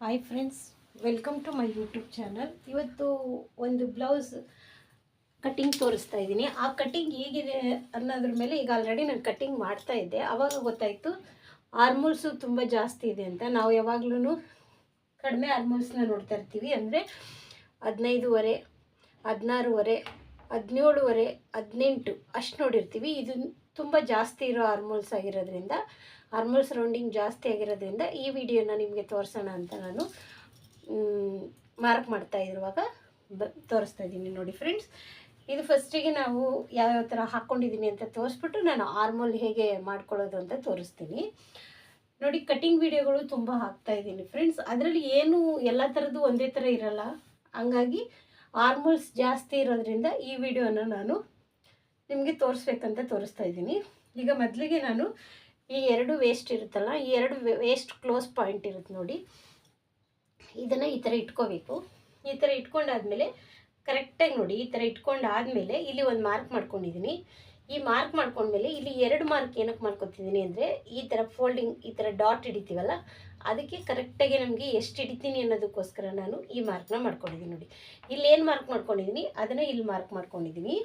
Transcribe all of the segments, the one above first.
Hi friends, welcome to my YouTube channel. ಇವತ್ತು ಒಂದು blouse cutting ತೋರಿಸ್ತಾ ಇದ್ದೀನಿ. ಆ ಕಟ್ಟಿಂಗ್ ಹೇಗಿದೆ ಅನ್ನೋದ್ರ ಮೇಲೆ ಈಗ ಆಲ್ರೆಡಿ ನಾನು ಕಟ್ಟಿಂಗ್ ಮಾಡ್ತಾ ಇದ್ದೆ. ಆವಾಗ ಗೊತ್ತಾಯಿತು ಆರ್ಮೋಲ್ಸು ತುಂಬ ಜಾಸ್ತಿ ಇದೆ ಅಂತ. ನಾವು ಯಾವಾಗಲೂ ಕಡಿಮೆ ಆರ್ಮೋಲ್ಸ್ನ ನೋಡ್ತಾ ಇರ್ತೀವಿ, ಅಂದರೆ 15.5, 16.5, 17.5, 18 ಅಷ್ಟು ನೋಡಿರ್ತೀವಿ. ಇದು ತುಂಬ ಜಾಸ್ತಿ ಇರೋ ಆರ್ಮೋಲ್ಸ್ ಆಗಿರೋದ್ರಿಂದ, ಆರ್ಮೋಲ್ಸ್ ರೌಂಡಿಂಗ್ ಜಾಸ್ತಿ ಆಗಿರೋದ್ರಿಂದ ಈ ವಿಡಿಯೋನ ನಿಮಗೆ ತೋರಿಸೋಣ ಅಂತ ನಾನು ಮಾರ್ಕ್ ಮಾಡ್ತಾ ಇರುವಾಗ ತೋರಿಸ್ತಾ ಇದ್ದೀನಿ. ನೋಡಿ ಫ್ರೆಂಡ್ಸ್, ಇದು ಫಸ್ಟಿಗೆ ನಾವು ಯಾವ್ಯಾವ ಥರ ಹಾಕ್ಕೊಂಡಿದ್ದೀನಿ ಅಂತ ತೋರಿಸ್ಬಿಟ್ಟು ನಾನು ಆರ್ಮೋಲ್ ಹೇಗೆ ಮಾಡ್ಕೊಳ್ಳೋದು ಅಂತ ತೋರಿಸ್ತೀನಿ. ನೋಡಿ, ಕಟ್ಟಿಂಗ್ ವಿಡಿಯೋಗಳು ತುಂಬ ಹಾಕ್ತಾ ಇದ್ದೀನಿ ಫ್ರೆಂಡ್ಸ್. ಅದರಲ್ಲಿ ಏನು ಎಲ್ಲ ಥರದ್ದು ಒಂದೇ ಥರ ಇರಲ್ಲ, ಹಂಗಾಗಿ ಆರ್ಮೋಲ್ಸ್ ಜಾಸ್ತಿ ಇರೋದ್ರಿಂದ ಈ ವಿಡಿಯೋನ ನಾನು ನಿಮಗೆ ತೋರಿಸ್ಬೇಕಂತ ತೋರಿಸ್ತಾ ಇದ್ದೀನಿ. ಈಗ ಮೊದಲಿಗೆ ನಾನು ಈ ಎರಡು ವೇಸ್ಟ್ ಇರುತ್ತಲ್ಲ, ಈ ಎರಡು ವೇಸ್ಟ್ ಕ್ಲೋಸ್ ಪಾಯಿಂಟ್ ಇರುತ್ತೆ ನೋಡಿ, ಇದನ್ನು ಈ ಥರ ಇಟ್ಕೋಬೇಕು. ಈ ಥರ ಇಟ್ಕೊಂಡಾದ್ಮೇಲೆ ಕರೆಕ್ಟಾಗಿ ನೋಡಿ, ಈ ಥರ ಇಟ್ಕೊಂಡಾದ್ಮೇಲೆ ಇಲ್ಲಿ ಒಂದು ಮಾರ್ಕ್ ಮಾಡ್ಕೊಂಡಿದ್ದೀನಿ. ಈ ಮಾರ್ಕ್ ಮಾಡ್ಕೊಂಡ್ಮೇಲೆ ಇಲ್ಲಿ ಎರಡು ಮಾರ್ಕ್ ಏನಕ್ಕೆ ಮಾಡ್ಕೊತಿದ್ದೀನಿ ಅಂದರೆ, ಈ ಥರ ಫೋಲ್ಡಿಂಗ್, ಈ ಥರ ಡಾಟ್ ಹಿಡಿತೀವಲ್ಲ, ಅದಕ್ಕೆ ಕರೆಕ್ಟಾಗಿ ನಮಗೆ ಎಷ್ಟು ಹಿಡಿತೀನಿ ಅನ್ನೋದಕ್ಕೋಸ್ಕರ ನಾನು ಈ ಮಾರ್ಕ್ನ ಮಾಡ್ಕೊಂಡಿದ್ದೀನಿ. ನೋಡಿ, ಇಲ್ಲಿ ಏನು ಮಾರ್ಕ್ ಮಾಡ್ಕೊಂಡಿದ್ದೀನಿ ಅದನ್ನು ಇಲ್ಲಿ ಮಾರ್ಕ್ ಮಾಡ್ಕೊಂಡಿದ್ದೀನಿ.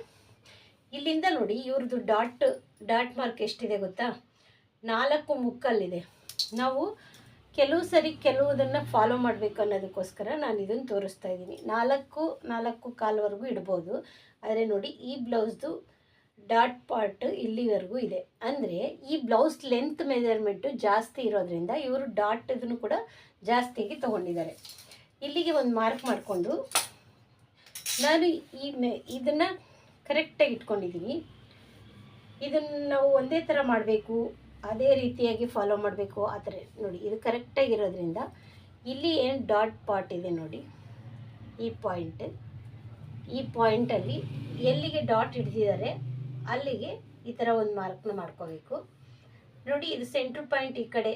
ಇಲ್ಲಿಂದ ನೋಡಿ, ಇವ್ರದ್ದು ಡಾಟ್ ಮಾರ್ಕ್ ಎಷ್ಟಿದೆ ಗೊತ್ತಾ? 4 ಮುಕ್ಕಲ್ಲಿದೆ. ನಾವು ಕೆಲವು ಸರಿ ಕೆಲವುದನ್ನು ಫಾಲೋ ಮಾಡಬೇಕು ಅನ್ನೋದಕ್ಕೋಸ್ಕರ ನಾನು ಇದನ್ನು ತೋರಿಸ್ತಾ ಇದ್ದೀನಿ. 4 ಕಾಲ್ವರೆಗೂ ಇಡ್ಬೋದು. ಆದರೆ ನೋಡಿ, ಈ ಬ್ಲೌಸ್ದು ಡಾಟ್ ಪಾರ್ಟ್ ಇಲ್ಲಿವರೆಗೂ ಇದೆ. ಅಂದರೆ ಈ ಬ್ಲೌಸ್ ಲೆಂತ್ ಮೆಜರ್ಮೆಂಟು ಜಾಸ್ತಿ ಇರೋದ್ರಿಂದ ಇವರು ಡಾಟ್ ಇದನ್ನು ಕೂಡ ಜಾಸ್ತಿಯಾಗಿ ತೊಗೊಂಡಿದ್ದಾರೆ. ಇಲ್ಲಿಗೆ ಒಂದು ಮಾರ್ಕ್ ಮಾಡಿಕೊಂಡು ನಾನು ಇದನ್ನು ಕರೆಕ್ಟಾಗಿ ಇಟ್ಕೊಂಡಿದ್ದೀನಿ. ಇದನ್ನು ನಾವು ಒಂದೇ ಥರ ಮಾಡಬೇಕು, ಅದೇ ರೀತಿಯಾಗಿ ಫಾಲೋ ಮಾಡಬೇಕು, ಆ ಥರ ನೋಡಿ. ಇದು ಕರೆಕ್ಟಾಗಿರೋದ್ರಿಂದ ಇಲ್ಲಿ ಏನು ಡಾಟ್ ಪಾರ್ಟ್ ಇದೆ ನೋಡಿ, ಈ ಪಾಯಿಂಟಲ್ಲಿ ಎಲ್ಲಿಗೆ ಡಾಟ್ ಹಿಡಿದಿದ್ದಾರೆ ಅಲ್ಲಿಗೆ ಈ ಥರ ಒಂದು ಮಾರ್ಕ್ನ ಮಾಡ್ಕೋಬೇಕು. ನೋಡಿ, ಇದು ಸೆಂಟ್ರ್ ಪಾಯಿಂಟ್ ಈ ಕಡೆ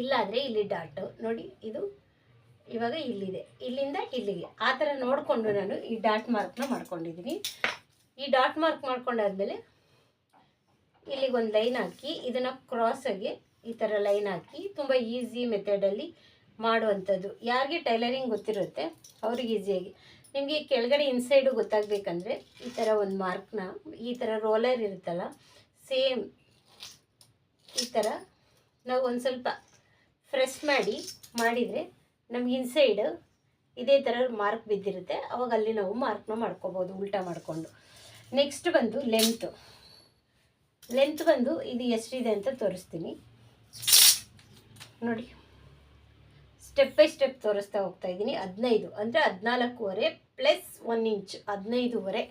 ಇಲ್ಲಾದರೆ ಇಲ್ಲಿ ಡಾಟು ನೋಡಿ, ಇದು ಇವಾಗ ಇಲ್ಲಿದೆ, ಇಲ್ಲಿಂದ ಇಲ್ಲಿಗೆ ಆ ಥರ ನೋಡಿಕೊಂಡು ನಾನು ಈ ಡಾಟ್ ಮಾರ್ಕ್ನ ಮಾಡ್ಕೊಂಡಿದ್ದೀನಿ. ಈ ಡಾಟ್ ಮಾರ್ಕ್ ಮಾಡ್ಕೊಂಡಾದ್ಮೇಲೆ ಇಲ್ಲಿಗೊಂದು ಲೈನ್ ಹಾಕಿ ಇದನ್ನು ಕ್ರಾಸಾಗಿ ಈ ಥರ ಲೈನ್ ಹಾಕಿ, ತುಂಬ ಈಸಿ ಮೆಥಡಲ್ಲಿ ಮಾಡುವಂಥದ್ದು. ಯಾರಿಗೆ ಟೈಲರಿಂಗ್ ಗೊತ್ತಿರುತ್ತೆ ಅವ್ರಿಗೆ ಈಸಿಯಾಗಿ. ನಿಮಗೆ ಕೆಳಗಡೆ ಇನ್ಸೈಡು ಗೊತ್ತಾಗಬೇಕಂದ್ರೆ ಈ ಥರ ಒಂದು ಮಾರ್ಕ್ನ, ಈ ಥರ ರೋಲರ್ ಇರುತ್ತಲ್ಲ, ಸೇಮ್ ಈ ಥರ ನಾವು ಒಂದು ಸ್ವಲ್ಪ ಪ್ರೆಸ್ ಮಾಡಿದರೆ ನಮ್ಗೆ ಇನ್ಸೈಡ್ ಇದೇ ಥರ ಮಾರ್ಕ್ ಬಿದ್ದಿರುತ್ತೆ. ಅವಾಗ ಅಲ್ಲಿ ನಾವು ಮಾರ್ಕ್ನ ಮಾಡ್ಕೋಬೋದು ಉಲ್ಟಾ ಮಾಡಿಕೊಂಡು. ನೆಕ್ಸ್ಟ್ ಬಂದು ಲೆಂತ್ ಬಂದು ಇದು ಎಷ್ಟಿದೆ ಅಂತ ತೋರಿಸ್ತೀನಿ ನೋಡಿ. ಸ್ಟೆಪ್ ಬೈ ಸ್ಟೆಪ್ ತೋರಿಸ್ತಾ ಹೋಗ್ತಾ ಇದ್ದೀನಿ. 15 ಅಂದರೆ 14.5 ಪ್ಲಸ್ 1 ಇಂಚ್ 15.5.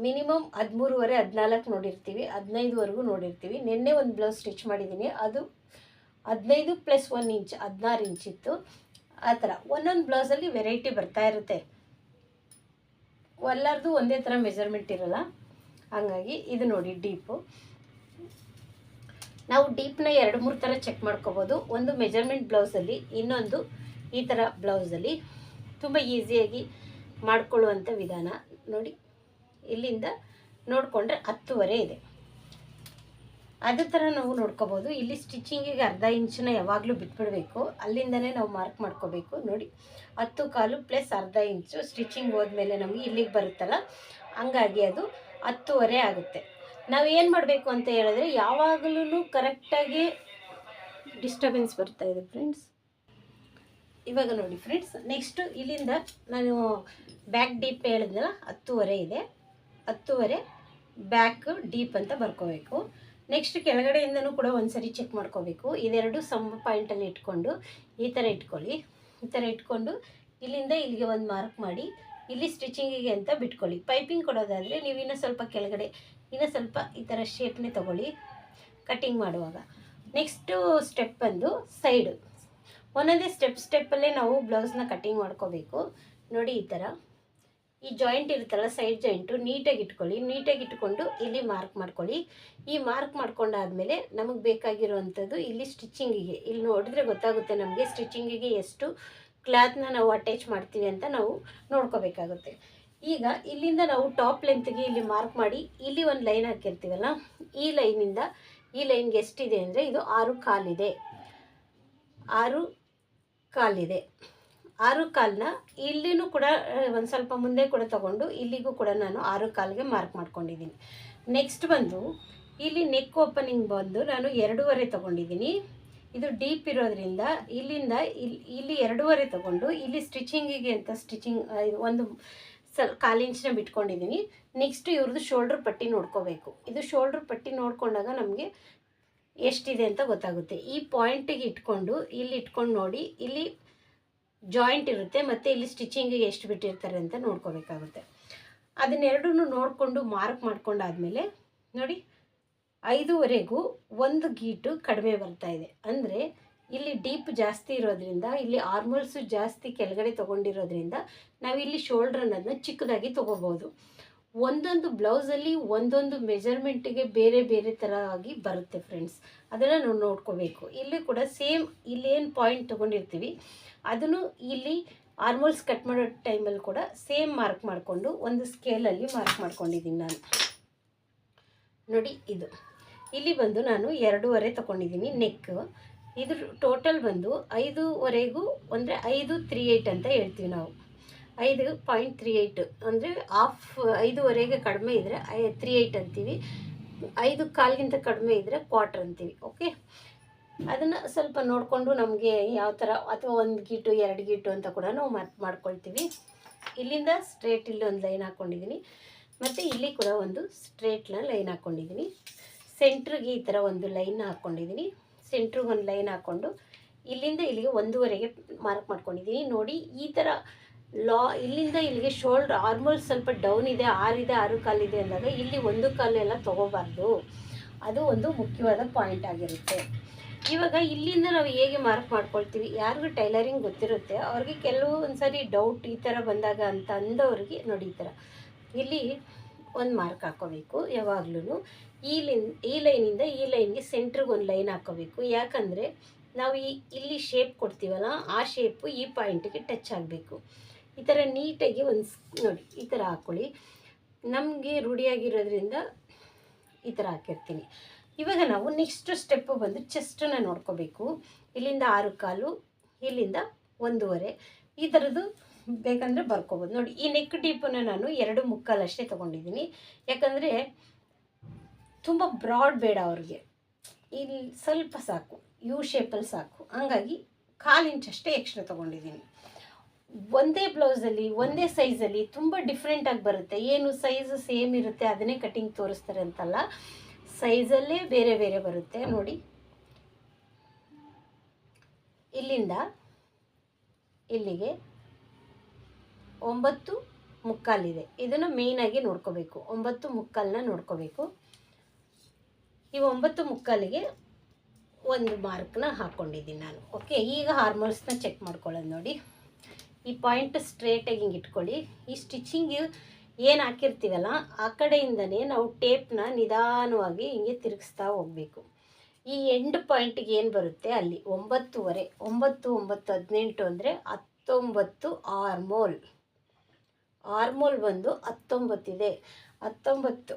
ಮಿನಿಮಮ್ 13.5 14 ನೋಡಿರ್ತೀವಿ, 15ವರೆಗೂ ನೋಡಿರ್ತೀವಿ. ನಿನ್ನೆ ಒಂದು ಬ್ಲೌಸ್ ಸ್ಟಿಚ್ ಮಾಡಿದ್ದೀನಿ, ಅದು 15 ಪ್ಲಸ್ 1 ಇಂಚ್ 16 ಇಂಚ್ ಇತ್ತು. ಆ ಥರ ಒಂದೊಂದು ಬ್ಲೌಸಲ್ಲಿ ವೆರೈಟಿ ಬರ್ತಾ ಇರುತ್ತೆ, ಎಲ್ಲರದು ಒಂದೇ ಥರ ಮೆಜರ್ಮೆಂಟ್ ಇರೋಲ್ಲ. ಹಾಗಾಗಿ ಇದು ನೋಡಿ, ನಾವು ಡೀಪ್ನ 2-3 ಥರ ಚೆಕ್ ಮಾಡ್ಕೋಬೋದು. ಒಂದು ಮೆಜರ್ಮೆಂಟ್ ಬ್ಲೌಸಲ್ಲಿ, ಇನ್ನೊಂದು ಈ ಥರ ಬ್ಲೌಸಲ್ಲಿ. ತುಂಬ ಈಸಿಯಾಗಿ ಮಾಡ್ಕೊಳ್ಳುವಂಥ ವಿಧಾನ ನೋಡಿ. ಇಲ್ಲಿಂದ ನೋಡಿಕೊಂಡ್ರೆ 10.5 ಇದೆ, ಅದೇ ಥರ ನಾವು ನೋಡ್ಕೋಬೋದು. ಇಲ್ಲಿ ಸ್ಟಿಚಿಂಗಿಗೆ ಅರ್ಧ ಇಂಚನ್ನ ಯಾವಾಗಲೂ ಬಿಟ್ಬಿಡಬೇಕು, ಅಲ್ಲಿಂದನೇ ನಾವು ಮಾರ್ಕ್ ಮಾಡ್ಕೋಬೇಕು ನೋಡಿ. 10.25 ಪ್ಲಸ್ ಅರ್ಧ ಇಂಚು ಸ್ಟಿಚಿಂಗ್ ಹೋದ್ಮೇಲೆ ನಮಗೆ ಇಲ್ಲಿಗೆ ಬರುತ್ತಲ್ಲ, ಹಂಗಾಗಿ ಅದು 10.5 ಆಗುತ್ತೆ. ನಾವು ಏನು ಮಾಡಬೇಕು ಅಂತ ಹೇಳಿದ್ರೆ, ಯಾವಾಗಲೂ ಕರೆಕ್ಟಾಗಿ ಡಿಸ್ಟರ್ಬೆನ್ಸ್ ಬರ್ತಾ ಇದೆ ಫ್ರೆಂಡ್ಸ್. ಇವಾಗ ನೋಡಿ ಫ್ರೆಂಡ್ಸ್, ನೆಕ್ಸ್ಟು ಇಲ್ಲಿಂದ ನಾನು ಬ್ಯಾಕ್ ಡೀಪ್ ಹೇಳಿದ್ನಲ್ಲ, 10.5 ಇದೆ. 10.5 ಬ್ಯಾಕ್ ಡೀಪ್ ಅಂತ ಬರ್ಕೋಬೇಕು. ನೆಕ್ಸ್ಟ್ ಕೆಳಗಡೆಯಿಂದನೂ ಕೂಡ ಒಂದ್ಸರಿ ಚೆಕ್ ಮಾಡ್ಕೋಬೇಕು. ಇದೆರಡು ಸಮ್ ಪಾಯಿಂಟಲ್ಲಿ ಇಟ್ಕೊಂಡು ಈ ಥರ ಇಟ್ಕೊಳ್ಳಿ. ಈ ಥರ ಇಟ್ಕೊಂಡು ಇಲ್ಲಿಂದ ಇಲ್ಲಿಗೆ ಒಂದು ಮಾರ್ಕ್ ಮಾಡಿ, ಇಲ್ಲಿ ಸ್ಟಿಚಿಂಗಿಗೆ ಅಂತ ಬಿಟ್ಕೊಳ್ಳಿ. ಪೈಪಿಂಗ್ ಕೊಡೋದಾದರೆ ನೀವು ಇನ್ನೂ ಸ್ವಲ್ಪ ಕೆಳಗಡೆ ಇನ್ನೂ ಸ್ವಲ್ಪ ಈ ಥರ ಶೇಪ್ನೇ ತೊಗೊಳ್ಳಿ ಕಟ್ಟಿಂಗ್ ಮಾಡುವಾಗ. ನೆಕ್ಸ್ಟು ಸ್ಟೆಪ್ ಬಂದು ಸೈಡು, ಒಂದೊಂದೇ ಸ್ಟೆಪ್ಪಲ್ಲೇ ನಾವು ಬ್ಲೌಸ್ನ ಕಟ್ಟಿಂಗ್ ಮಾಡ್ಕೋಬೇಕು ನೋಡಿ. ಈ ಥರ ಈ ಜಾಯಿಂಟ್ ಇರುತ್ತಲ್ಲ, ಸೈಡ್ ಜಾಯಿಂಟು ನೀಟಾಗಿ ಇಟ್ಕೊಳ್ಳಿ. ನೀಟಾಗಿ ಇಟ್ಕೊಂಡು ಇಲ್ಲಿ ಮಾರ್ಕ್ ಮಾಡ್ಕೊಳ್ಳಿ. ಈ ಮಾರ್ಕ್ ಮಾಡ್ಕೊಂಡಾದ್ಮೇಲೆ ನಮಗೆ ಬೇಕಾಗಿರುವಂಥದ್ದು ಇಲ್ಲಿ ಸ್ಟಿಚಿಂಗಿಗೆ, ಇಲ್ಲಿ ನೋಡಿದ್ರೆ ಗೊತ್ತಾಗುತ್ತೆ ನಮಗೆ ಸ್ಟಿಚಿಂಗಿಗೆ ಎಷ್ಟು ಕ್ಲಾತ್ನ ನಾವು ಅಟ್ಯಾಚ್ ಮಾಡ್ತೀವಿ ಅಂತ ನಾವು ನೋಡ್ಕೋಬೇಕಾಗುತ್ತೆ. ಈಗ ಇಲ್ಲಿಂದ ನಾವು ಟಾಪ್ ಲೆಂತ್ಗೆ ಇಲ್ಲಿ ಮಾರ್ಕ್ ಮಾಡಿ, ಇಲ್ಲಿ ಒಂದು ಲೈನ್ ಹಾಕಿರ್ತೀವಲ್ಲ, ಈ ಲೈನಿಂದ ಈ ಲೈನ್ಗೆ ಎಷ್ಟಿದೆ ಅಂದರೆ ಇದು 6 ಕಾಲಿದೆ. 6 ಕಾಲಿದೆ. 6 ಕಾಲನ್ನ ಇಲ್ಲಿನೂ ಕೂಡ ಒಂದು ಸ್ವಲ್ಪ ಮುಂದೆ ಕೂಡ ತೊಗೊಂಡು ಇಲ್ಲಿಗೂ ಕೂಡ ನಾನು 6 ಕಾಲಿಗೆ ಮಾರ್ಕ್ ಮಾಡ್ಕೊಂಡಿದ್ದೀನಿ. ನೆಕ್ಸ್ಟ್ ಬಂದು ಇಲ್ಲಿ ನೆಕ್ ಓಪನಿಂಗ್ ಬಂದು ನಾನು 2.5 ತೊಗೊಂಡಿದ್ದೀನಿ. ಇದು ಡೀಪ್ ಇರೋದ್ರಿಂದ ಇಲ್ಲಿಂದ ಇಲ್ಲಿ 2.5 ತೊಗೊಂಡು ಇಲ್ಲಿ ಸ್ಟಿಚಿಂಗಿಗೆ ಅಂತ ಒಂದು ಕಾಲು ಇಂಚನ್ನ ಬಿಟ್ಕೊಂಡಿದ್ದೀನಿ. ನೆಕ್ಸ್ಟ್ ಇವ್ರದ್ದು ಶೋಲ್ಡ್ರ್ ಪಟ್ಟಿ ನೋಡ್ಕೋಬೇಕು. ಇದು ಶೋಲ್ಡ್ರ್ ಪಟ್ಟಿ ನೋಡ್ಕೊಂಡಾಗ ನಮಗೆ ಎಷ್ಟಿದೆ ಅಂತ ಗೊತ್ತಾಗುತ್ತೆ. ಈ ಪಾಯಿಂಟಿಗೆ ಇಟ್ಕೊಂಡು ಇಲ್ಲಿ ಇಟ್ಕೊಂಡು ನೋಡಿ, ಇಲ್ಲಿ ಜಾಯಿಂಟ್ ಇರುತ್ತೆ ಮತ್ತು ಇಲ್ಲಿ ಸ್ಟಿಚಿಂಗಿಗೆ ಎಷ್ಟು ಬಿಟ್ಟಿರ್ತಾರೆ ಅಂತ ನೋಡ್ಕೋಬೇಕಾಗುತ್ತೆ. ಅದನ್ನೆರಡನ್ನೂ ನೋಡಿಕೊಂಡು ಮಾರ್ಕ್ ಮಾಡ್ಕೊಂಡಾದಮೇಲೆ ನೋಡಿ 5ವರೆಗೂ ಒಂದು ಗೀಟು ಕಡಿಮೆ ಬರ್ತಾ ಇದೆ. ಅಂದರೆ ಇಲ್ಲಿ ಡೀಪ್ ಜಾಸ್ತಿ ಇರೋದ್ರಿಂದ, ಇಲ್ಲಿ ಆರ್ಮೋಲ್ಸು ಜಾಸ್ತಿ ಕೆಳಗಡೆ ತೊಗೊಂಡಿರೋದ್ರಿಂದ ನಾವಿಲ್ಲಿ ಶೋಲ್ಡ್ರ್ ಅನ್ನೋದನ್ನ ಚಿಕ್ಕದಾಗಿ ತೊಗೋಬೋದು. ಒಂದೊಂದು ಬ್ಲೌಸಲ್ಲಿ ಒಂದೊಂದು ಮೆಜರ್ಮೆಂಟಿಗೆ ಬೇರೆ ಬೇರೆ ಥರ ಆಗಿ ಬರುತ್ತೆ ಫ್ರೆಂಡ್ಸ್. ಅದನ್ನು ನಾವು ನೋಡ್ಕೋಬೇಕು. ಇಲ್ಲಿ ಕೂಡ ಸೇಮ್ ಇಲ್ಲೇನು ಪಾಯಿಂಟ್ ತೊಗೊಂಡಿರ್ತೀವಿ ಅದನ್ನು ಇಲ್ಲಿ ಆರ್ಮೋಲ್ಸ್ ಕಟ್ ಮಾಡೋ ಟೈಮಲ್ಲಿ ಕೂಡ ಸೇಮ್ ಮಾರ್ಕ್ ಮಾಡಿಕೊಂಡು ಒಂದು ಸ್ಕೇಲಲ್ಲಿ ಮಾರ್ಕ್ ಮಾಡ್ಕೊಂಡಿದ್ದೀನಿ ನಾನು. ನೋಡಿ ಇದು ಇಲ್ಲಿ ಬಂದು ನಾನು 2.5 ತೊಗೊಂಡಿದ್ದೀನಿ ನೆಕ್. ಇದು ಟೋಟಲ್ ಬಂದು 5ವರೆಗೂ ಅಂದರೆ 5.38 ಅಂತ ಹೇಳ್ತೀವಿ ನಾವು. 5.38 ಅಂದರೆ 5.5ವರೆಗೆ ಕಡಿಮೆ ಇದ್ದರೆ 38 ಅಂತೀವಿ. 5 ಕಾಲಿಗಿಂತ ಕಡಿಮೆ ಇದ್ದರೆ ಕ್ವಾರ್ಟರ್ ಅಂತೀವಿ. ಓಕೆ, ಅದನ್ನು ಸ್ವಲ್ಪ ನೋಡಿಕೊಂಡು ನಮಗೆ ಯಾವ ಥರ, ಅಥವಾ 1 ಗೀಟು 2 ಗೀಟು ಅಂತ ಕೂಡ ನಾವು ಮಾಡ್ಕೊಳ್ತೀವಿ. ಇಲ್ಲಿಂದ ಸ್ಟ್ರೇಟ್ ಇಲ್ಲಿ ಒಂದು ಲೈನ್ ಹಾಕ್ಕೊಂಡಿದ್ದೀನಿ ಮತ್ತು ಇಲ್ಲಿ ಕೂಡ ಒಂದು ಸ್ಟ್ರೇಟ್ನ ಲೈನ್ ಹಾಕ್ಕೊಂಡಿದ್ದೀನಿ. ಸೆಂಟ್ರಿಗೆ ಈ ಥರ ಒಂದು ಲೈನ್ ಹಾಕ್ಕೊಂಡಿದ್ದೀನಿ. ಸೆಂಟ್ರಿಗೆ ಒಂದು ಲೈನ್ ಹಾಕ್ಕೊಂಡು ಇಲ್ಲಿಂದ ಇಲ್ಲಿಗೆ 1.5ಗೆ ಮಾರ್ಕ್ ಮಾಡ್ಕೊಂಡಿದ್ದೀನಿ. ನೋಡಿ ಈ ಥರ ಇಲ್ಲಿಂದ ಇಲ್ಲಿಗೆ ಶೋಲ್ಡ್ರ್ ಆರ್ಮೋಲ್ ಸ್ವಲ್ಪ ಡೌನ್ ಇದೆ, 6 ಕಾಲಿದೆ ಅಂದಾಗ ಇಲ್ಲಿ 1 ಕಾಲೆಲ್ಲ ತೊಗೋಬಾರ್ದು. ಅದು ಒಂದು ಮುಖ್ಯವಾದ ಪಾಯಿಂಟ್ ಆಗಿರುತ್ತೆ. ಇವಾಗ ಇಲ್ಲಿಂದ ನಾವು ಹೇಗೆ ಮಾರ್ಕ್ ಮಾಡ್ಕೊಳ್ತೀವಿ, ಯಾರಿಗೂ ಟೈಲರಿಂಗ್ ಗೊತ್ತಿರುತ್ತೆ ಅವ್ರಿಗೆ ಕೆಲವೊಂದು ಸಾರಿ ಡೌಟ್ ಈ ಥರ ಬಂದಾಗ ಅಂತ ಅಂದವ್ರಿಗೆ ನೋಡಿ ಈ ಥರ ಇಲ್ಲಿ ಒಂದು ಮಾರ್ಕ್ ಹಾಕ್ಕೋಬೇಕು. ಯಾವಾಗಲೂ ಈ ಲೈನಿಂದ ಈ ಲೈನ್ಗೆ ಸೆಂಟ್ರಿಗೆ ಒಂದು ಲೈನ್ ಹಾಕ್ಕೋಬೇಕು. ಯಾಕಂದರೆ ನಾವು ಇಲ್ಲಿ ಶೇಪ್ ಕೊಡ್ತೀವಲ್ಲ, ಆ ಶೇಪು ಈ ಪಾಯಿಂಟಿಗೆ ಟಚ್ ಆಗಬೇಕು. ಈ ಥರ ನೀಟಾಗಿ ಒಂದು ನೋಡಿ ಈ ಥರ ಹಾಕ್ಕೊಳ್ಳಿ. ನಮಗೆ ರೂಢಿಯಾಗಿರೋದ್ರಿಂದ ಈ ಥರ ಹಾಕಿರ್ತೀನಿ. ಇವಾಗ ನಾವು ನೆಕ್ಸ್ಟ್ ಸ್ಟೆಪ್ಪು ಬಂದು ಚೆಸ್ಟನ್ನು ನೋಡ್ಕೋಬೇಕು. ಇಲ್ಲಿಂದ 6 ಕಾಲು, ಇಲ್ಲಿಂದ 1.5 ಈ ಥರದ್ದು ಬೇಕಂದರೆ ಬರ್ಕೋಬೋದು. ನೋಡಿ ಈ ನೆಕ್ ಡೀಪನ್ನು ನಾನು 2.75 ಅಷ್ಟೇ ತೊಗೊಂಡಿದ್ದೀನಿ. ಯಾಕಂದರೆ ತುಂಬ ಬ್ರಾಡ್ ಬೇಡ ಅವ್ರಿಗೆ, ಇಲ್ಲಿ ಸ್ವಲ್ಪ ಸಾಕು, ಯು ಶೇಪಲ್ಲಿ ಸಾಕು. ಹಂಗಾಗಿ 1/4 ಇಂಚ್ ಅಷ್ಟೇ ಎಕ್ಸ್ಟ್ರಾ ತೊಗೊಂಡಿದ್ದೀನಿ. ಒಂದೇ ಬ್ಲೌಸಲ್ಲಿ ಒಂದೇ ಸೈಜಲ್ಲಿ ತುಂಬ ಡಿಫ್ರೆಂಟಾಗಿ ಬರುತ್ತೆ. ಏನು ಸೈಜು ಸೇಮ್ ಇರುತ್ತೆ ಅದನ್ನೇ ಕಟಿಂಗ್ ತೋರಿಸ್ತಾರೆ ಅಂತಲ್ಲ, ಸೈಜಲ್ಲೇ ಬೇರೆ ಬೇರೆ ಬರುತ್ತೆ. ನೋಡಿ ಇಲ್ಲಿಂದ ಇಲ್ಲಿಗೆ 9.75 ಇದೆ. ಇದನ್ನು ಮೇಯ್ನಾಗಿ ನೋಡ್ಕೋಬೇಕು. 9.75ನ ನೋಡ್ಕೋಬೇಕು. ಈ 9.75ಗೆ ಒಂದು ಮಾರ್ಕ್ನ ಹಾಕ್ಕೊಂಡಿದ್ದೀನಿ ನಾನು. ಓಕೆ, ಈಗ ಆರ್ಮೋಲ್ಸ್ನ ಚೆಕ್ ಮಾಡ್ಕೊಳ್ಳೋದು ನೋಡಿ. ಈ ಪಾಯಿಂಟ್ ಸ್ಟ್ರೇಟಾಗಿ ಹಿಂಗೆ ಇಟ್ಕೊಳ್ಳಿ. ಈ ಸ್ಟಿಚಿಂಗ್ ಏನು ಹಾಕಿರ್ತೀವಲ್ಲ ಆ ಕಡೆಯಿಂದನೇ ನಾವು ಟೇಪ್ನ ನಿಧಾನವಾಗಿ ಹಿಂಗೆ ತಿರುಗಿಸ್ತಾ ಹೋಗಬೇಕು. ಈ ಎಂಡ್ ಪಾಯಿಂಟಿಗೆ ಏನು ಬರುತ್ತೆ ಅಲ್ಲಿ 9.5, 9, 9, 18 ಅಂದರೆ 19 ಆರ್ಮೋಲ್ ಬಂದು 19 ಇದೆ. 19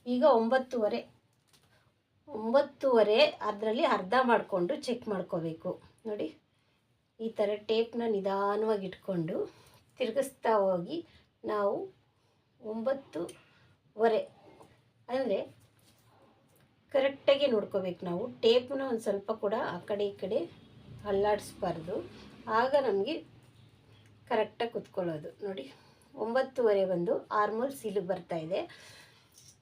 ಈಗ 9.5 ಅದರಲ್ಲಿ ಅರ್ಧ ಮಾಡಿಕೊಂಡು ಚೆಕ್ ಮಾಡ್ಕೋಬೇಕು. ನೋಡಿ ಈ ಥರ ಟೇಪ್ನ ನಿಧಾನವಾಗಿ ಇಟ್ಕೊಂಡು ತಿರುಗಿಸ್ತಾ ಹೋಗಿ ನಾವು 9.5 ಅಂದರೆ ಕರೆಕ್ಟಾಗಿ ನೋಡ್ಕೋಬೇಕು. ನಾವು ಟೇಪ್ನ ಒಂದು ಸ್ವಲ್ಪ ಕೂಡ ಆ ಕಡೆ ಈ ಕಡೆ ಅಲ್ಲಾಡಿಸ್ಬಾರ್ದು, ಆಗ ನಮಗೆ ಕರೆಕ್ಟಾಗಿ ಕುತ್ಕೊಳ್ಳೋದು. ನೋಡಿ 9.5 ಬಂದು ಆರ್ಮೋಲ್ಸ್ ಇಲ್ಲಿಗೆ ಬರ್ತಾಯಿದೆ.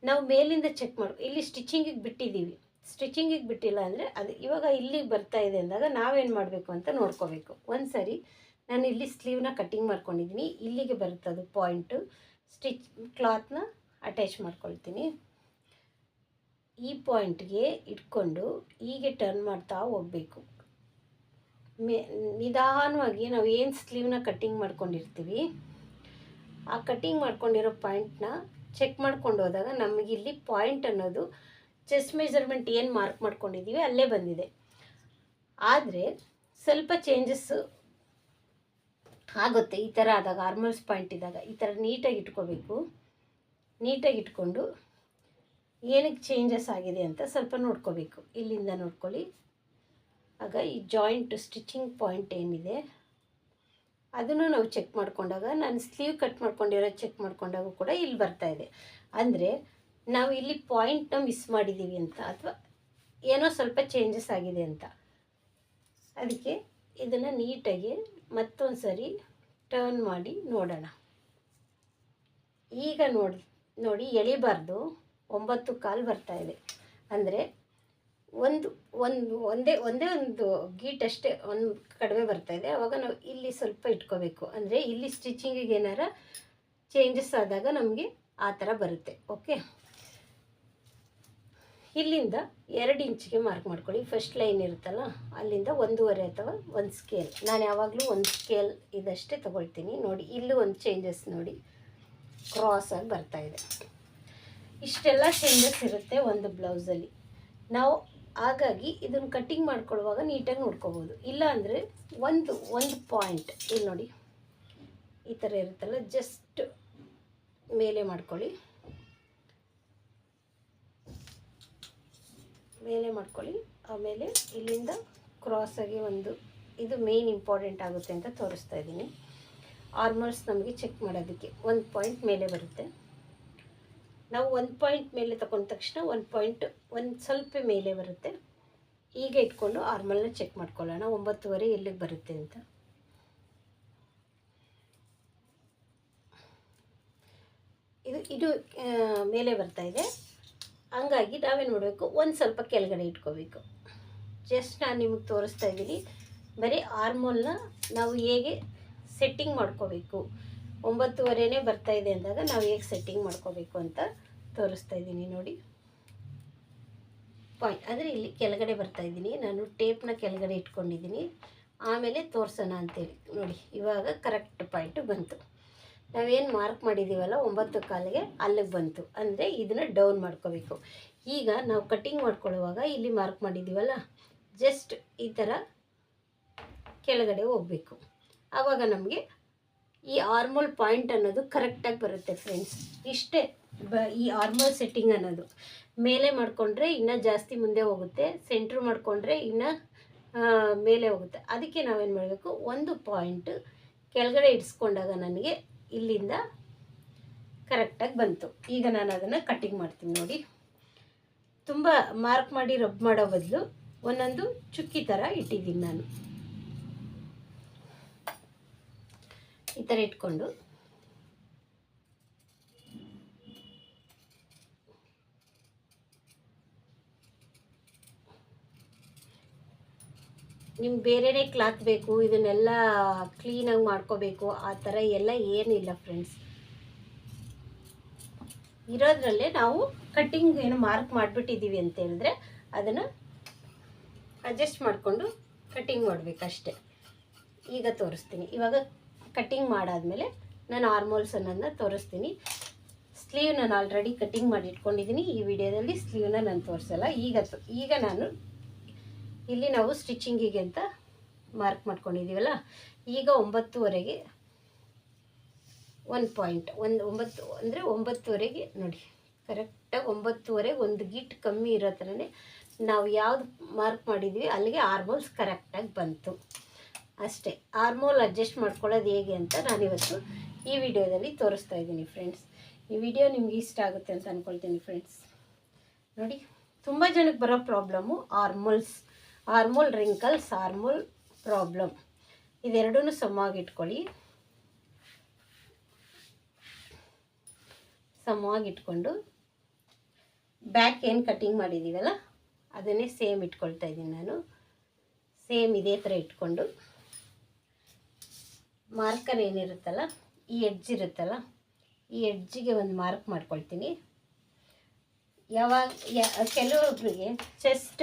ನಾವು ಮೇಲಿಂದ ಚೆಕ್ ಇಲ್ಲಿ ಸ್ಟಿಚಿಂಗಿಗೆ ಬಿಟ್ಟಿದ್ದೀವಿ. ಸ್ಟಿಚಿಂಗಿಗೆ ಬಿಟ್ಟಿಲ್ಲ ಅಂದರೆ ಅದು ಇವಾಗ ಇಲ್ಲಿಗೆ ಬರ್ತಾಯಿದೆ ಅಂದಾಗ ನಾವೇನು ಮಾಡಬೇಕು ಅಂತ ನೋಡ್ಕೋಬೇಕು. ಒಂದು ಸರಿ ನಾನು ಇಲ್ಲಿ ಸ್ಲೀವ್ನ ಕಟ್ಟಿಂಗ್ ಮಾಡ್ಕೊಂಡಿದ್ದೀನಿ, ಇಲ್ಲಿಗೆ ಬರುತ್ತದು ಪಾಯಿಂಟು. ಕ್ಲಾತ್ನ ಅಟ್ಯಾಚ್ ಮಾಡ್ಕೊಳ್ತೀನಿ. ಈ ಪಾಯಿಂಟ್ಗೆ ಇಟ್ಕೊಂಡು ಹೀಗೆ ಟರ್ನ್ ಮಾಡ್ತಾ ಹೋಗಬೇಕು. ನಿಧಾನವಾಗಿ ನಾವು ಏನು ಸ್ಲೀವ್ನ ಕಟ್ಟಿಂಗ್ ಮಾಡ್ಕೊಂಡಿರ್ತೀವಿ ಆ ಕಟ್ಟಿಂಗ್ ಮಾಡ್ಕೊಂಡಿರೋ ಪಾಯಿಂಟ್ನ ಚೆಕ್ ಮಾಡ್ಕೊಂಡು ಹೋದಾಗ ನಮಗಿಲ್ಲಿ ಪಾಯಿಂಟ್ ಅನ್ನೋದು ಚೆಸ್ಟ್ ಮೆಜರ್ಮೆಂಟ್ ಏನು ಮಾರ್ಕ್ ಮಾಡ್ಕೊಂಡಿದ್ದೀವಿ ಅಲ್ಲೇ ಬಂದಿದೆ. ಆದರೆ ಸ್ವಲ್ಪ ಚೇಂಜಸ್ಸು ಆಗುತ್ತೆ ಈ ಥರ ಆದಾಗ. ಆರ್ಮೋಲ್ಸ್ ಪಾಯಿಂಟ್ ಇದ್ದಾಗ ಈ ಥರ ನೀಟಾಗಿ ಇಟ್ಕೋಬೇಕು. ನೀಟಾಗಿ ಇಟ್ಕೊಂಡು ಏನಕ್ಕೆ ಚೇಂಜಸ್ ಆಗಿದೆ ಅಂತ ಸ್ವಲ್ಪ ನೋಡ್ಕೋಬೇಕು. ಇಲ್ಲಿಂದ ನೋಡ್ಕೊಳ್ಳಿ. ಆಗ ಈ ಜಾಯಿಂಟ್ ಸ್ಟಿಚಿಂಗ್ ಪಾಯಿಂಟ್ ಏನಿದೆ ಅದನ್ನು ನಾವು ಚೆಕ್ ಮಾಡಿಕೊಂಡಾಗ, ನಾನು ಸ್ಲೀವ್ ಕಟ್ ಮಾಡ್ಕೊಂಡಿರೋ ಚೆಕ್ ಮಾಡ್ಕೊಂಡಾಗ ಕೂಡ ಇಲ್ಲಿ ಬರ್ತಾ ಇದೆ. ಅಂದರೆ ನಾವು ಇಲ್ಲಿ ಪಾಯಿಂಟ್ನ ಮಿಸ್ ಮಾಡಿದ್ದೀವಿ ಅಂತ, ಅಥವಾ ಏನೋ ಸ್ವಲ್ಪ ಚೇಂಜಸ್ ಆಗಿದೆ ಅಂತ. ಅದಕ್ಕೆ ಇದನ್ನು ನೀಟಾಗಿ ಮತ್ತೊಂದು ಸರಿ ಟರ್ನ್ ಮಾಡಿ ನೋಡೋಣ. ಈಗ ನೋಡಿ ಎಳಿಬಾರ್ದು, 9 ಬರ್ತಾ ಇದೆ. ಅಂದರೆ ಒಂದೇ ಒಂದು ಗೀಟಷ್ಟೇ ಒಂದು ಕಡಿಮೆ ಬರ್ತಾಯಿದೆ. ಆವಾಗ ನಾವು ಇಲ್ಲಿ ಸ್ವಲ್ಪ ಇಟ್ಕೋಬೇಕು. ಅಂದರೆ ಇಲ್ಲಿ ಸ್ಟಿಚಿಂಗಿಗೆ ಏನಾರ ಚೇಂಜಸ್ ಆದಾಗ ನಮಗೆ ಆ ಥರ ಬರುತ್ತೆ. ಓಕೆ, ಇಲ್ಲಿಂದ 2 ಇಂಚಿಗೆ ಮಾರ್ಕ್ ಮಾಡ್ಕೊಳ್ಳಿ. ಫಸ್ಟ್ ಲೈನ್ ಇರುತ್ತಲ್ಲ ಅಲ್ಲಿಂದ 1.5 ಅಥವಾ 1 ಸ್ಕೇಲ್. ನಾನು ಯಾವಾಗಲೂ 1 ಸ್ಕೇಲ್ ಇದಷ್ಟೇ ತೊಗೊಳ್ತೀನಿ. ನೋಡಿ ಇಲ್ಲೂ ಒಂದು ಚೇಂಜಸ್ ನೋಡಿ ಕ್ರಾಸಾಗಿ ಬರ್ತಾಯಿದೆ. ಇಷ್ಟೆಲ್ಲ ಚೇಂಜಸ್ ಇರುತ್ತೆ ಒಂದು ಬ್ಲೌಸಲ್ಲಿ. ನಾವು ಹಾಗಾಗಿ ಇದನ್ನು ಕಟ್ಟಿಂಗ್ ಮಾಡ್ಕೊಳ್ಳುವಾಗ ನೀಟಾಗಿ ನೋಡ್ಕೋಬೋದು. ಇಲ್ಲ ಅಂದರೆ ಒಂದು ಪಾಯಿಂಟ್ ಇಲ್ಲಿ ನೋಡಿ ಈ ಥರ ಇರುತ್ತಲ್ಲ, ಜಸ್ಟ್ ಮೇಲೆ ಮಾಡ್ಕೊಳ್ಳಿ. ಆಮೇಲೆ ಇಲ್ಲಿಂದ ಕ್ರಾಸಾಗಿ ಇದು ಮೇನ್ ಇಂಪಾರ್ಟೆಂಟ್ ಆಗುತ್ತೆ ಅಂತ ತೋರಿಸ್ತಾ ಇದ್ದೀನಿ. ಆರ್ಮಲ್ಸ್ ನಮಗೆ ಚೆಕ್ ಮಾಡೋದಕ್ಕೆ 1 ಪಾಯಿಂಟ್ ಮೇಲೆ ಬರುತ್ತೆ. ನಾವು 1 ಪಾಯಿಂಟ್ ಮೇಲೆ ತಗೊಂಡ ತಕ್ಷಣ 1 ಪಾಯಿಂಟ್ ಸ್ವಲ್ಪ ಮೇಲೆ ಬರುತ್ತೆ. ಈಗ ಇಟ್ಕೊಂಡು ಆರ್ಮಲ್ನ ಚೆಕ್ ಮಾಡ್ಕೊಳ್ಳೋಣ 9.5 ಎಲ್ಲಿಗೆ ಬರುತ್ತೆ ಅಂತ. ಇದು ಮೇಲೆ ಬರ್ತಾ ಇದೆ. ಹಂಗಾಗಿ ನಾವೇನು ಮಾಡಬೇಕು, ಒಂದು ಸ್ವಲ್ಪ ಕೆಳಗಡೆ ಇಟ್ಕೋಬೇಕು. ಜಸ್ಟ್ ನಾನು ನಿಮಗೆ ತೋರಿಸ್ತಾ ಇದ್ದೀನಿ ಬರೀ ಆರ್ಮೋಲ್ನ ನಾವು ಹೇಗೆ ಸೆಟ್ಟಿಂಗ್ ಮಾಡ್ಕೋಬೇಕು. 9.5 ಬರ್ತಾ ಇದೆ ಅಂದಾಗ ನಾವು ಹೇಗೆ ಸೆಟ್ಟಿಂಗ್ ಮಾಡ್ಕೋಬೇಕು ಅಂತ ತೋರಿಸ್ತಾ ಇದ್ದೀನಿ. ನೋಡಿ ಪಾಯಿಂಟ್ ಅಂದರೆ ಇಲ್ಲಿ ಕೆಳಗಡೆ ಬರ್ತಾ ಇದ್ದೀನಿ. ನಾನು ಟೇಪ್ನ ಕೆಳಗಡೆ ಇಟ್ಕೊಂಡಿದ್ದೀನಿ. ಆಮೇಲೆ ತೋರಿಸೋಣ ಅಂತೇಳಿ ನೋಡಿ ಇವಾಗ ಕರೆಕ್ಟ್ ಪಾಯಿಂಟು ಬಂತು. ನಾವೇನು ಮಾರ್ಕ್ ಮಾಡಿದ್ದೀವಲ್ಲ 9.25ಗೆ ಅಲ್ಲಿಗೆ ಬಂತು. ಅಂದರೆ ಇದನ್ನು ಡೌನ್ ಮಾಡ್ಕೋಬೇಕು. ಈಗ ನಾವು ಕಟ್ಟಿಂಗ್ ಮಾಡ್ಕೊಳ್ಳುವಾಗ ಇಲ್ಲಿ ಮಾರ್ಕ್ ಮಾಡಿದ್ದೀವಲ್ಲ, ಜಸ್ಟ್ ಈ ಥರ ಕೆಳಗಡೆ ಹೋಗಬೇಕು. ಆವಾಗ ನಮಗೆ ಈ ಆರ್ಮೋಲ್ ಪಾಯಿಂಟ್ ಅನ್ನೋದು ಕರೆಕ್ಟಾಗಿ ಬರುತ್ತೆ ಫ್ರೆಂಡ್ಸ್. ಇಷ್ಟೇ ಈ ಆರ್ಮೋಲ್ ಸೆಟ್ಟಿಂಗ್ ಅನ್ನೋದು. ಮೇಲೆ ಮಾಡಿಕೊಂಡ್ರೆ ಇನ್ನೂ ಜಾಸ್ತಿ ಮುಂದೆ ಹೋಗುತ್ತೆ, ಸೆಂಟ್ರ್ ಮಾಡಿಕೊಂಡ್ರೆ ಇನ್ನೂ ಮೇಲೆ ಹೋಗುತ್ತೆ. ಅದಕ್ಕೆ ನಾವೇನು ಮಾಡಬೇಕು, ಒಂದು ಪಾಯಿಂಟ್ ಕೆಳಗಡೆ ಇಡಿಸ್ಕೊಂಡಾಗ ನನಗೆ ಇಲ್ಲಿಂದ ಕರೆಕ್ಟಾಗಿ ಬಂತು. ಈಗ ನಾನು ಅದನ್ನು ಕಟ್ಟಿಂಗ್ ಮಾಡ್ತೀನಿ. ನೋಡಿ ತುಂಬ ಮಾರ್ಕ್ ಮಾಡಿ ರಬ್ ಮಾಡೋ ಬದಲು ಒಂದೊಂದು ಚುಕ್ಕಿ ಥರ ಇಟ್ಟಿದ್ದೀನಿ ನಾನು. ಈ ಥರ ಇಟ್ಕೊಂಡು ನಿಮ್ಗೆ ಬೇರೆಯೇ ಕ್ಲಾತ್ ಬೇಕು, ಇದನ್ನೆಲ್ಲ ಕ್ಲೀನಾಗಿ ಮಾಡ್ಕೋಬೇಕು ಆ ಥರ ಎಲ್ಲ ಏನಿಲ್ಲ ಫ್ರೆಂಡ್ಸ್. ಇರೋದ್ರಲ್ಲೇ ನಾವು ಕಟ್ಟಿಂಗ್ ಏನು ಮಾರ್ಕ್ ಮಾಡಿಬಿಟ್ಟಿದ್ದೀವಿ ಅಂತ ಹೇಳಿದ್ರೆ ಅದನ್ನು ಅಡ್ಜಸ್ಟ್ ಮಾಡಿಕೊಂಡು ಕಟ್ಟಿಂಗ್ ಮಾಡಬೇಕಷ್ಟೆ. ಈಗ ತೋರಿಸ್ತೀನಿ. ಇವಾಗ ಕಟ್ಟಿಂಗ್ ಮಾಡಾದಮೇಲೆ ನಾನು ಆರ್ಮೋಲ್ಸ್ ಅನ್ನೋದನ್ನ ತೋರಿಸ್ತೀನಿ. ಸ್ಲೀವ್ ನಾನು ಆಲ್ರೆಡಿ ಕಟ್ಟಿಂಗ್ ಮಾಡಿ ಇಟ್ಕೊಂಡಿದ್ದೀನಿ. ಈ ವಿಡಿಯೋದಲ್ಲಿ ಸ್ಲೀವ್ನ ನಾನು ತೋರಿಸಲ್ಲ. ಈಗ ನಾನು ಇಲ್ಲಿ ನಾವು ಸ್ಟಿಚಿಂಗಿಗೆ ಅಂತ ಮಾರ್ಕ್ ಮಾಡ್ಕೊಂಡಿದ್ದೀವಲ್ಲ, ಈಗ 9.25ಗೆ 1 ಪಾಯಿಂಟ್ 9 ಅಂದರೆ 9.25ಗೆ ನೋಡಿ ಕರೆಕ್ಟಾಗಿ 9.25 ಒಂದು ಗೀಟ್ ಕಮ್ಮಿ ಇರೋ ಥರನೇ ನಾವು ಯಾವುದು ಮಾರ್ಕ್ ಮಾಡಿದ್ವಿ ಅಲ್ಲಿಗೆ ಆರ್ಮೋಲ್ಸ್ ಕರೆಕ್ಟಾಗಿ ಬಂತು ಅಷ್ಟೇ. ಆರ್ಮೋಲ್ ಅಡ್ಜಸ್ಟ್ ಮಾಡ್ಕೊಳ್ಳೋದು ಹೇಗೆ ಅಂತ ನಾನಿವತ್ತು ಈ ವಿಡಿಯೋದಲ್ಲಿ ತೋರಿಸ್ತಾ ಇದ್ದೀನಿ ಫ್ರೆಂಡ್ಸ್. ಈ ವಿಡಿಯೋ ನಿಮ್ಗೆ ಇಷ್ಟ ಆಗುತ್ತೆ ಅಂತ ಅಂದ್ಕೊಳ್ತೀನಿ ಫ್ರೆಂಡ್ಸ್. ನೋಡಿ ತುಂಬ ಜನಕ್ಕೆ ಬರೋ problem armhole wrinkles, armhole problem. ಇದೆರಡೂ ಸಮವಾಗಿಟ್ಕೊಳ್ಳಿ. ಸಮವಾಗಿಟ್ಕೊಂಡು ಬ್ಯಾಕ್ ಏನು ಕಟ್ಟಿಂಗ್ ಮಾಡಿದ್ದೀವಲ್ಲ ಅದನ್ನೇ ಸೇಮ್ ಇಟ್ಕೊಳ್ತಾ ಇದ್ದೀನಿ ನಾನು. ಸೇಮ್ ಇದೇ ಥರ ಇಟ್ಕೊಂಡು ಮಾರ್ಕರ್ ಏನಿರುತ್ತಲ್ಲ, ಈ ಎಡ್ಜ್ ಇರುತ್ತಲ್ಲ, ಈ ಎಡ್ಜಿಗೆ ಒಂದು ಮಾರ್ಕ್ ಮಾಡ್ಕೊಳ್ತೀನಿ. ಕೆಲವೊಬ್ಬರಿಗೆ ಚೆಸ್ಟ್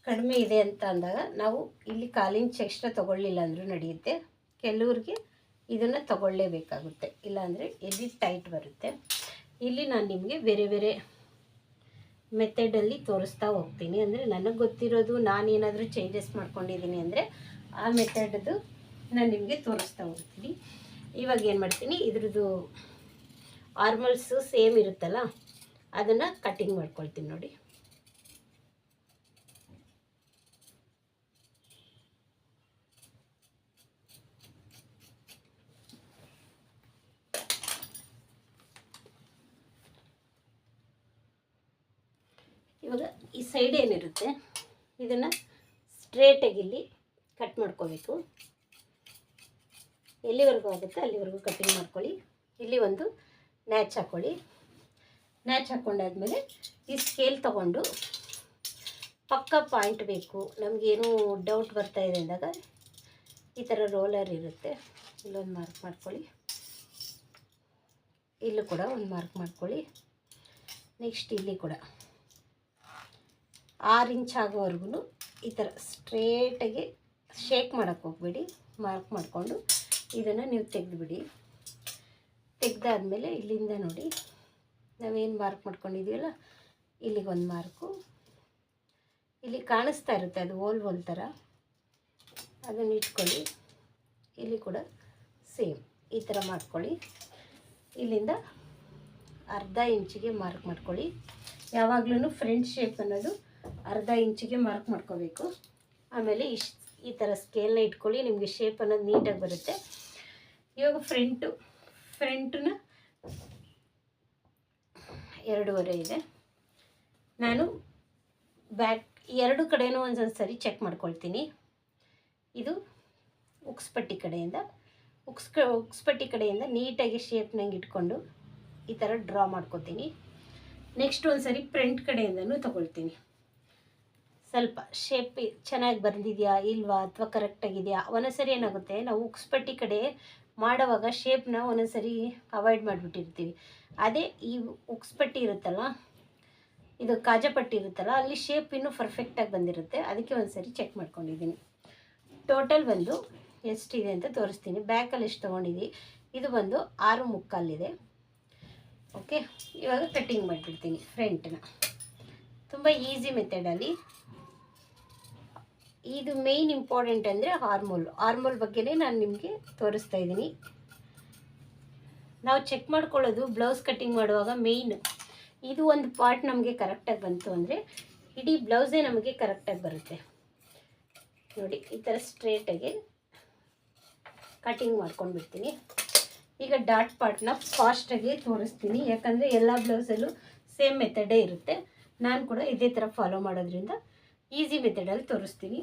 ಕಡಿಮೆ ಇದೆ ಅಂತ ಅಂದಾಗ ನಾವು ಇಲ್ಲಿ 1/4 ಇಂಚ್ ಎಕ್ಸ್ಟ್ರಾ ತೊಗೊಳ್ಳಿಲ್ಲ ಅಂದರೂ ನಡೆಯುತ್ತೆ. ಕೆಲವ್ರಿಗೆ ಇದನ್ನು ತಗೊಳ್ಳೇಬೇಕಾಗುತ್ತೆ, ಇಲ್ಲಾಂದರೆ ಎಲ್ಲಿ ಟೈಟ್ ಬರುತ್ತೆ. ಇಲ್ಲಿ ನಾನು ನಿಮಗೆ ಬೇರೆ ಬೇರೆ ಮೆಥಡಲ್ಲಿ ತೋರಿಸ್ತಾ ಹೋಗ್ತೀನಿ. ಅಂದರೆ ನನಗೆ ಗೊತ್ತಿರೋದು, ನಾನೇನಾದರೂ ಚೇಂಜಸ್ ಮಾಡ್ಕೊಂಡಿದ್ದೀನಿ ಅಂದರೆ ಆ ಮೆಥಡ್ದು ನಾನು ನಿಮಗೆ ತೋರಿಸ್ತಾ ಹೋಗ್ತೀನಿ. ಇವಾಗ ಏನು ಮಾಡ್ತೀನಿ, ಇದ್ರದ್ದು ಆರ್ಮಲ್ಸು ಸೇಮ್ ಇರುತ್ತಲ್ಲ ಅದನ್ನು ಕಟ್ಟಿಂಗ್ ಮಾಡ್ಕೊಳ್ತೀನಿ. ನೋಡಿ ಇವಾಗ ಈ ಸೈಡ್ ಏನಿರುತ್ತೆ ಇದನ್ನು ಸ್ಟ್ರೇಟಾಗಿ ಇಲ್ಲಿ ಕಟ್ ಮಾಡ್ಕೋಬೇಕು. ಎಲ್ಲಿವರೆಗೂ ಆಗುತ್ತೆ ಅಲ್ಲಿವರೆಗೂ ಕಟ್ಟಿಂಗ್ ಮಾಡ್ಕೊಳ್ಳಿ. ಇಲ್ಲಿ ಒಂದು ನ್ಯಾಚ್ ಹಾಕ್ಕೊಳ್ಳಿ. ನ್ಯಾಚ್ ಹಾಕ್ಕೊಂಡಾದ್ಮೇಲೆ ಈ ಸ್ಕೇಲ್ ತೊಗೊಂಡು ಪಕ್ಕ ಪಾಯಿಂಟ್ ಬೇಕು, ನಮಗೇನು ಡೌಟ್ ಬರ್ತಾ ಇದೆ ಅಂದಾಗ ಈ ಥರ ರೋಲರ್ ಇರುತ್ತೆ, ಇಲ್ಲೊಂದು ಮಾರ್ಕ್ ಮಾಡ್ಕೊಳ್ಳಿ, ಇಲ್ಲೂ ಕೂಡ ಒಂದು ಮಾರ್ಕ್ ಮಾಡ್ಕೊಳ್ಳಿ. ನೆಕ್ಸ್ಟ್ ಇಲ್ಲಿ ಕೂಡ 6 ಇಂಚ್ ಆಗೋವರೆಗೂ ಈ ಥರ ಸ್ಟ್ರೇಟಾಗಿ ಶೇಕ್ ಮಾಡೋಕ್ಕೆ ಹೋಗ್ಬೇಡಿ. ಮಾರ್ಕ್ ಮಾಡಿಕೊಂಡು ಇದನ್ನು ನೀವು ತೆಗೆದುಬಿಡಿ. ತೆಗೆದಾದ್ಮೇಲೆ ಇಲ್ಲಿಂದ ನೋಡಿ ನಾವೇನು ಮಾರ್ಕ್ ಮಾಡ್ಕೊಂಡಿದ್ದೀವಲ್ಲ ಇಲ್ಲಿಗೆ ಒಂದು ಮಾರ್ಕು, ಇಲ್ಲಿ ಕಾಣಿಸ್ತಾ ಇರುತ್ತೆ ಅದು ಓಲ್ ಥರ, ಅದನ್ನು ಇಟ್ಕೊಳ್ಳಿ. ಇಲ್ಲಿ ಕೂಡ ಸೇಮ್ ಈ ಥರ ಮಾಡ್ಕೊಳ್ಳಿ. ಇಲ್ಲಿಂದ ಅರ್ಧ ಇಂಚಿಗೆ ಮಾರ್ಕ್ ಮಾಡ್ಕೊಳ್ಳಿ. ಯಾವಾಗಲೂ ಫ್ರಂಟ್ ಶೇಪ್ ಅನ್ನೋದು ಅರ್ಧ ಇಂಚಿಗೆ ಮಾರ್ಕ್ ಮಾಡ್ಕೋಬೇಕು. ಆಮೇಲೆ ಈ ಥರ ಸ್ಕೇಲ್ನ ಇಟ್ಕೊಳ್ಳಿ, ನಿಮಗೆ ಶೇಪ್ ಅನ್ನೋದು ನೀಟಾಗಿ ಬರುತ್ತೆ. ಇವಾಗ ಫ್ರಂಟನ್ನ 2.5 ಇದೆ. ನಾನು ಬ್ಯಾಕ್ ಎರಡು ಕಡೆಯೂ ಒಂದೊಂದು ಸರಿ ಚೆಕ್ ಮಾಡ್ಕೊಳ್ತೀನಿ. ಇದು ಉಕ್ಸ್ಪಟ್ಟಿ ಕಡೆಯಿಂದ ನೀಟಾಗಿ ಶೇಪ್ನಂಗೆ ಇಟ್ಕೊಂಡು ಈ ಥರ ಡ್ರಾ ಮಾಡ್ಕೊತೀನಿ. ನೆಕ್ಸ್ಟ್ ಒಂದು ಸರಿ ಫ್ರಂಟ್ ಕಡೆಯಿಂದನೂ ತೊಗೊಳ್ತೀನಿ. ಸ್ವಲ್ಪ ಶೇಪ್ ಚೆನ್ನಾಗಿ ಬಂದಿದೆಯಾ ಇಲ್ವಾ ಅಥವಾ ಕರೆಕ್ಟಾಗಿದೆಯಾ. ಒಂದೊಂದ್ಸರಿ ಏನಾಗುತ್ತೆ ನಾವು ಉಕ್ಸ್ಪಟ್ಟಿ ಕಡೆ ಮಾಡೋವಾಗ ಶೇಪ್ನ ಒಂದೊಂದ್ಸರಿ ಅವಾಯ್ಡ್ ಮಾಡಿಬಿಟ್ಟಿರ್ತೀವಿ. ಅದೇ ಈ ಉಕ್ಸ್ಪಟ್ಟಿ ಇರುತ್ತಲ್ಲ, ಇದು ಕಾಜಾಪಟ್ಟಿ ಇರುತ್ತಲ್ಲ, ಅಲ್ಲಿ ಶೇಪ್ ಇನ್ನೂ ಪರ್ಫೆಕ್ಟಾಗಿ ಬಂದಿರುತ್ತೆ. ಅದಕ್ಕೆ ಒಂದು ಸರಿ ಚೆಕ್ ಮಾಡ್ಕೊಂಡಿದ್ದೀನಿ. ಟೋಟಲ್ ಬಂದು ಎಷ್ಟಿದೆ ಅಂತ ತೋರಿಸ್ತೀನಿ. ಬ್ಯಾಕಲ್ಲಿ ಎಷ್ಟು ತೊಗೊಂಡಿದ್ದೀನಿ, ಇದು ಬಂದು 6.75 ಇದೆ. ಓಕೆ, ಇವಾಗ ಕಟ್ಟಿಂಗ್ ಮಾಡಿಬಿಡ್ತೀನಿ ಫ್ರಂಟ್ನ. ತುಂಬ ಈಸಿ ಮೆಥಡಲ್ಲಿ. ಇದು ಮೇಯ್ನ್ ಇಂಪಾರ್ಟೆಂಟ್ ಅಂದರೆ ಆರ್ಮೋಲ್ ಬಗ್ಗೆನೇ ನಾನು ನಿಮಗೆ ತೋರಿಸ್ತಾ ಇದ್ದೀನಿ. ನಾವು ಚೆಕ್ ಮಾಡ್ಕೊಳ್ಳೋದು ಬ್ಲೌಸ್ ಕಟ್ಟಿಂಗ್ ಮಾಡುವಾಗ ಮೇಯ್ನ್ ಇದು ಒಂದು ಪಾರ್ಟ್ ನಮಗೆ ಕರೆಕ್ಟಾಗಿ ಬಂತು ಅಂದರೆ ಇಡೀ ಬ್ಲೌಸೇ ನಮಗೆ ಕರೆಕ್ಟಾಗಿ ಬರುತ್ತೆ. ನೋಡಿ ಈ ಥರ ಸ್ಟ್ರೇಟಾಗಿ ಕಟ್ಟಿಂಗ್ ಮಾಡ್ಕೊಂಡು ಬಿಡ್ತೀನಿ. ಈಗ ಡಾಟ್ ಪಾರ್ಟ್ನ ಫಾಸ್ಟಾಗಿ ತೋರಿಸ್ತೀನಿ, ಯಾಕಂದರೆ ಎಲ್ಲ ಬ್ಲೌಸಲ್ಲೂ ಸೇಮ್ ಮೆಥಡೇ ಇರುತ್ತೆ. ನಾನು ಕೂಡ ಇದೇ ಥರ ಫಾಲೋ ಮಾಡೋದ್ರಿಂದ ಈಸಿ ಮೆಥಡಲ್ಲಿ ತೋರಿಸ್ತೀನಿ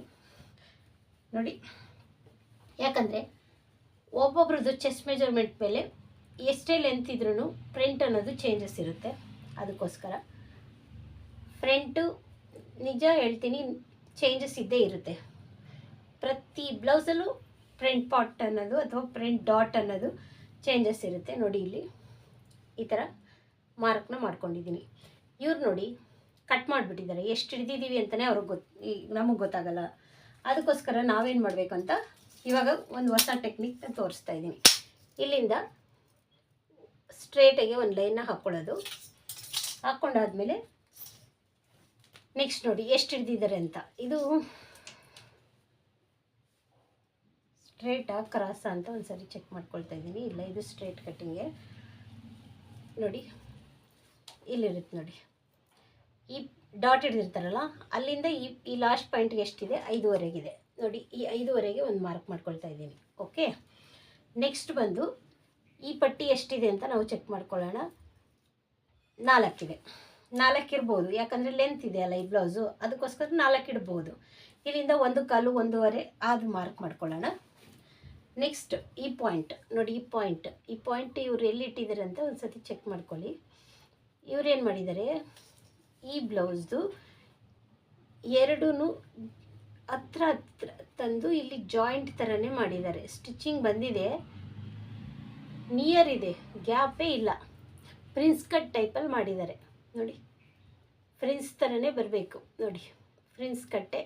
ನೋಡಿ. ಯಾಕಂದರೆ ಒಬ್ಬೊಬ್ರದ್ದು ಚೆಸ್ಟ್ ಮೆಜರ್ಮೆಂಟ್ ಮೇಲೆ ಎಷ್ಟೇ ಲೆಂತ್ ಇದ್ರೂ ಫ್ರಂಟ್ ಅನ್ನೋದು ಚೇಂಜಸ್ ಇರುತ್ತೆ. ಅದಕ್ಕೋಸ್ಕರ ಫ್ರಂಟು ನಿಜ ಹೇಳ್ತೀನಿ ಚೇಂಜಸ್ ಇದ್ದೇ ಇರುತ್ತೆ. ಪ್ರತಿ ಬ್ಲೌಸಲ್ಲೂ ಫ್ರಂಟ್ ಪಾರ್ಟ್ ಅನ್ನೋದು ಅಥವಾ ಫ್ರಂಟ್ ಡಾಟ್ ಅನ್ನೋದು ಚೇಂಜಸ್ ಇರುತ್ತೆ. ನೋಡಿ ಇಲ್ಲಿ ಈ ಥರ ಮಾರ್ಕ್ನ ಮಾಡ್ಕೊಂಡಿದ್ದೀನಿ. ಇವ್ರು ನೋಡಿ ಕಟ್ ಮಾಡಿಬಿಟ್ಟಿದ್ದಾರೆ. ಎಷ್ಟು ಹಿಡಿದಿದ್ದೀವಿ ಅಂತಲೇ ಅವ್ರಿಗೆ ನಮಗೆ ಗೊತ್ತಾಗಲ್ಲ. ಅದಕ್ಕೋಸ್ಕರ ನಾವೇನು ಮಾಡಬೇಕು ಅಂತ ಇವಾಗ ಒಂದು ಹೊಸ ಟೆಕ್ನಿಕ್ನ ತೋರಿಸ್ತಾ ಇದ್ದೀನಿ. ಇಲ್ಲಿಂದ ಸ್ಟ್ರೇಟಾಗಿ ಒಂದು ಲೈನ್ನ ಹಾಕ್ಕೊಳ್ಳೋದು. ಹಾಕ್ಕೊಂಡಾದ್ಮೇಲೆ ನೆಕ್ಸ್ಟ್ ನೋಡಿ ಎಷ್ಟು ಹಿಡಿದಿದ್ದಾರೆ ಅಂತ. ಇದು ಸ್ಟ್ರೇಟಾ ಕ್ರಾಸ ಅಂತ ಒಂದು ಸರಿ ಚೆಕ್ ಮಾಡ್ಕೊಳ್ತಾ ಇದ್ದೀನಿ. ಇಲ್ಲ, ಇದು ಸ್ಟ್ರೇಟ್ ಕಟ್ಟಿಂಗೆ. ನೋಡಿ ಇಲ್ಲಿರುತ್ತೆ ನೋಡಿ, ಈ ಡಾಟ್ ಹಿಡಿದಿರ್ತಾರಲ್ಲ ಅಲ್ಲಿಂದ ಈ ಲಾಸ್ಟ್ ಪಾಯಿಂಟ್ಗೆ ಎಷ್ಟಿದೆ 5.25 ನೋಡಿ. ಈ 5.25ಗೆ ಒಂದು ಮಾರ್ಕ್ ಮಾಡ್ಕೊಳ್ತಾ ಇದ್ದೀನಿ. ಓಕೆ, ನೆಕ್ಸ್ಟ್ ಬಂದು ಈ ಪಟ್ಟಿ ಎಷ್ಟಿದೆ ಅಂತ ನಾವು ಚೆಕ್ ಮಾಡ್ಕೊಳ್ಳೋಣ. 4 ಇದೆ. 4 ಇರ್ಬೋದು, ಯಾಕಂದರೆ ಲೆಂತ್ ಇದೆಯಲ್ಲ ಈ ಬ್ಲೌಸು, ಅದಕ್ಕೋಸ್ಕರ 4 ಇಡ್ಬೋದು. ಇಲ್ಲಿಂದ 1/4 1/2 ಅದು ಮಾರ್ಕ್ ಮಾಡ್ಕೊಳ್ಳೋಣ. ನೆಕ್ಸ್ಟ್ ಈ ಪಾಯಿಂಟ್ ನೋಡಿ, ಈ ಪಾಯಿಂಟ್ ಇವ್ರು ಎಲ್ಲಿ ಇಟ್ಟಿದ್ದಾರೆ ಅಂತ ಒಂದು ಸತಿ ಚೆಕ್ ಮಾಡ್ಕೊಳ್ಳಿ. ಇವ್ರೇನು ಮಾಡಿದ್ದಾರೆ, ಈ ಬ್ಲೌಸ್ದು ಎರಡೂ ಹತ್ರ ತಂದು ಇಲ್ಲಿ ಜಾಯಿಂಟ್ ಥರನೇ ಮಾಡಿದ್ದಾರೆ. ಸ್ಟಿಚಿಂಗ್ ಬಂದಿದೆ, ನಿಯರ್ ಇದೆ, ಗ್ಯಾಪೇ ಇಲ್ಲ. ಪ್ರಿನ್ಸ್ ಕಟ್ ಟೈಪಲ್ಲಿ ಮಾಡಿದ್ದಾರೆ ನೋಡಿ. ಫ್ರಿನ್ಸ್ ಥರನೇ ಬರಬೇಕು ನೋಡಿ, ಫ್ರಿನ್ಸ್ ಕಟ್ಟೆ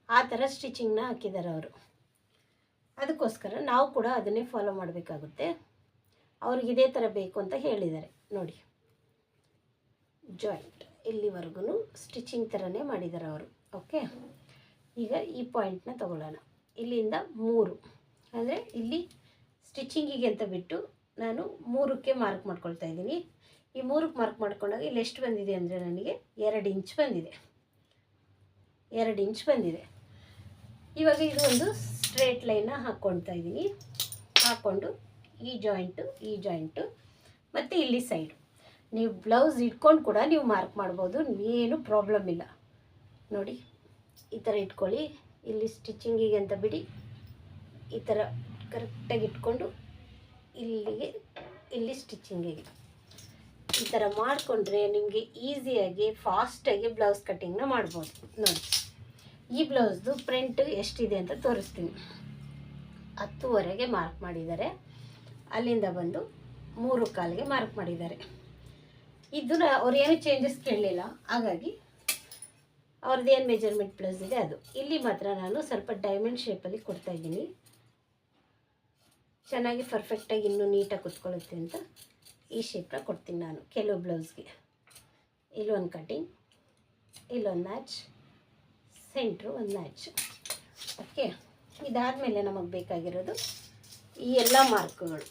ಆ ಥರ ಸ್ಟಿಚಿಂಗ್ನ ಹಾಕಿದ್ದಾರೆ ಅವರು. ಅದಕ್ಕೋಸ್ಕರ ನಾವು ಕೂಡ ಅದನ್ನೇ ಫಾಲೋ ಮಾಡಬೇಕಾಗುತ್ತೆ. ಅವ್ರಿಗೆ ಇದೇ ಥರ ಬೇಕು ಅಂತ ಹೇಳಿದ್ದಾರೆ ನೋಡಿ. ಜಾಯಿಂಟ್ ಇಲ್ಲಿವರೆಗೂ ಸ್ಟಿಚಿಂಗ್ ಥರನೇ ಮಾಡಿದ್ದಾರೆ ಅವರು. ಓಕೆ, ಈಗ ಈ ಪಾಯಿಂಟ್ನ ತಗೊಳ್ಳೋಣ. ಇಲ್ಲಿಂದ 3 ಅಂದರೆ ಇಲ್ಲಿ ಸ್ಟಿಚಿಂಗಿಗೆ ಅಂತ ಬಿಟ್ಟು ನಾನು 3ಕ್ಕೆ ಮಾರ್ಕ್ ಮಾಡ್ಕೊಳ್ತಾ ಇದ್ದೀನಿ. ಈ 3ಕ್ಕೆ ಮಾರ್ಕ್ ಮಾಡ್ಕೊಂಡಾಗ ಇಲ್ಲಿ ಎಷ್ಟು ಬಂದಿದೆ ಅಂದರೆ ನನಗೆ 2 ಇಂಚ್ ಬಂದಿದೆ. 2 ಇಂಚ್ ಬಂದಿದೆ. ಇವಾಗ ಇದು ಒಂದು ಸ್ಟ್ರೇಟ್ ಲೈನ್ನ ಹಾಕ್ಕೊಳ್ತಾ ಇದ್ದೀನಿ. ಹಾಕ್ಕೊಂಡು ಈ ಜಾಯಿಂಟು ಮತ್ತು ಇಲ್ಲಿ ಸೈಡು ನೀವು ಬ್ಲೌಸ್ ಇಟ್ಕೊಂಡು ಕೂಡ ನೀವು ಮಾರ್ಕ್ ಮಾಡ್ಬೋದು, ಏನು ಪ್ರಾಬ್ಲಮ್ ಇಲ್ಲ. ನೋಡಿ ಈ ಥರ ಇಟ್ಕೊಳ್ಳಿ. ಇಲ್ಲಿ ಸ್ಟಿಚಿಂಗಿಗೆ ಅಂತ ಬಿಡಿ, ಈ ಥರ ಕರೆಕ್ಟಾಗಿ ಇಟ್ಕೊಂಡು ಇಲ್ಲಿ ಸ್ಟಿಚಿಂಗಿಗೆ ಈ ಥರ ಮಾಡಿಕೊಂಡ್ರೆ ನಿಮಗೆ ಈಸಿಯಾಗಿ ಫಾಸ್ಟಾಗಿ ಬ್ಲೌಸ್ ಕಟ್ಟಿಂಗ್ನ ಮಾಡ್ಬೋದು. ನೋಡಿ ಈ ಬ್ಲೌಸ್ದು ಪ್ರಿಂಟ್ ಎಷ್ಟಿದೆ ಅಂತ ತೋರಿಸ್ತೀನಿ. 10ವರೆಗೆ ಮಾರ್ಕ್ ಮಾಡಿದ್ದಾರೆ, ಅಲ್ಲಿಂದ ಬಂದು 3:15ಗೆ ಮಾರ್ಕ್ ಮಾಡಿದ್ದಾರೆ. ಇದನ್ನ ಅವ್ರು ಏನು ಚೇಂಜಸ್ ಕೇಳಲಿಲ್ಲ, ಹಾಗಾಗಿ ಅವ್ರದ್ದು ಏನು ಮೆಜರ್ಮೆಂಟ್ ಪ್ಲಸ್ ಇದೆ ಅದು. ಇಲ್ಲಿ ಮಾತ್ರ ನಾನು ಸ್ವಲ್ಪ ಡೈಮಂಡ್ ಶೇಪಲ್ಲಿ ಕೊಡ್ತಾಯಿದ್ದೀನಿ, ಚೆನ್ನಾಗಿ ಪರ್ಫೆಕ್ಟಾಗಿ ಇನ್ನೂ ನೀಟಾಗಿ ಕುತ್ಕೊಳ್ಳುತ್ತೆ ಅಂತ ಈ ಶೇಪ್ನ ಕೊಡ್ತೀನಿ ನಾನು ಕೆಲವು ಬ್ಲೌಸ್ಗೆ. ಇಲ್ಲೊಂದು ಕಟಿಂಗ್, ಇಲ್ಲೊಂದು ಮ್ಯಾಚ್, ಸೆಂಟ್ರು ಒಂದು ಮ್ಯಾಚ್. ಓಕೆ, ಇದಾದಮೇಲೆ ನಮಗೆ ಬೇಕಾಗಿರೋದು ಈ ಎಲ್ಲ ಮಾರ್ಕ್ಗಳು.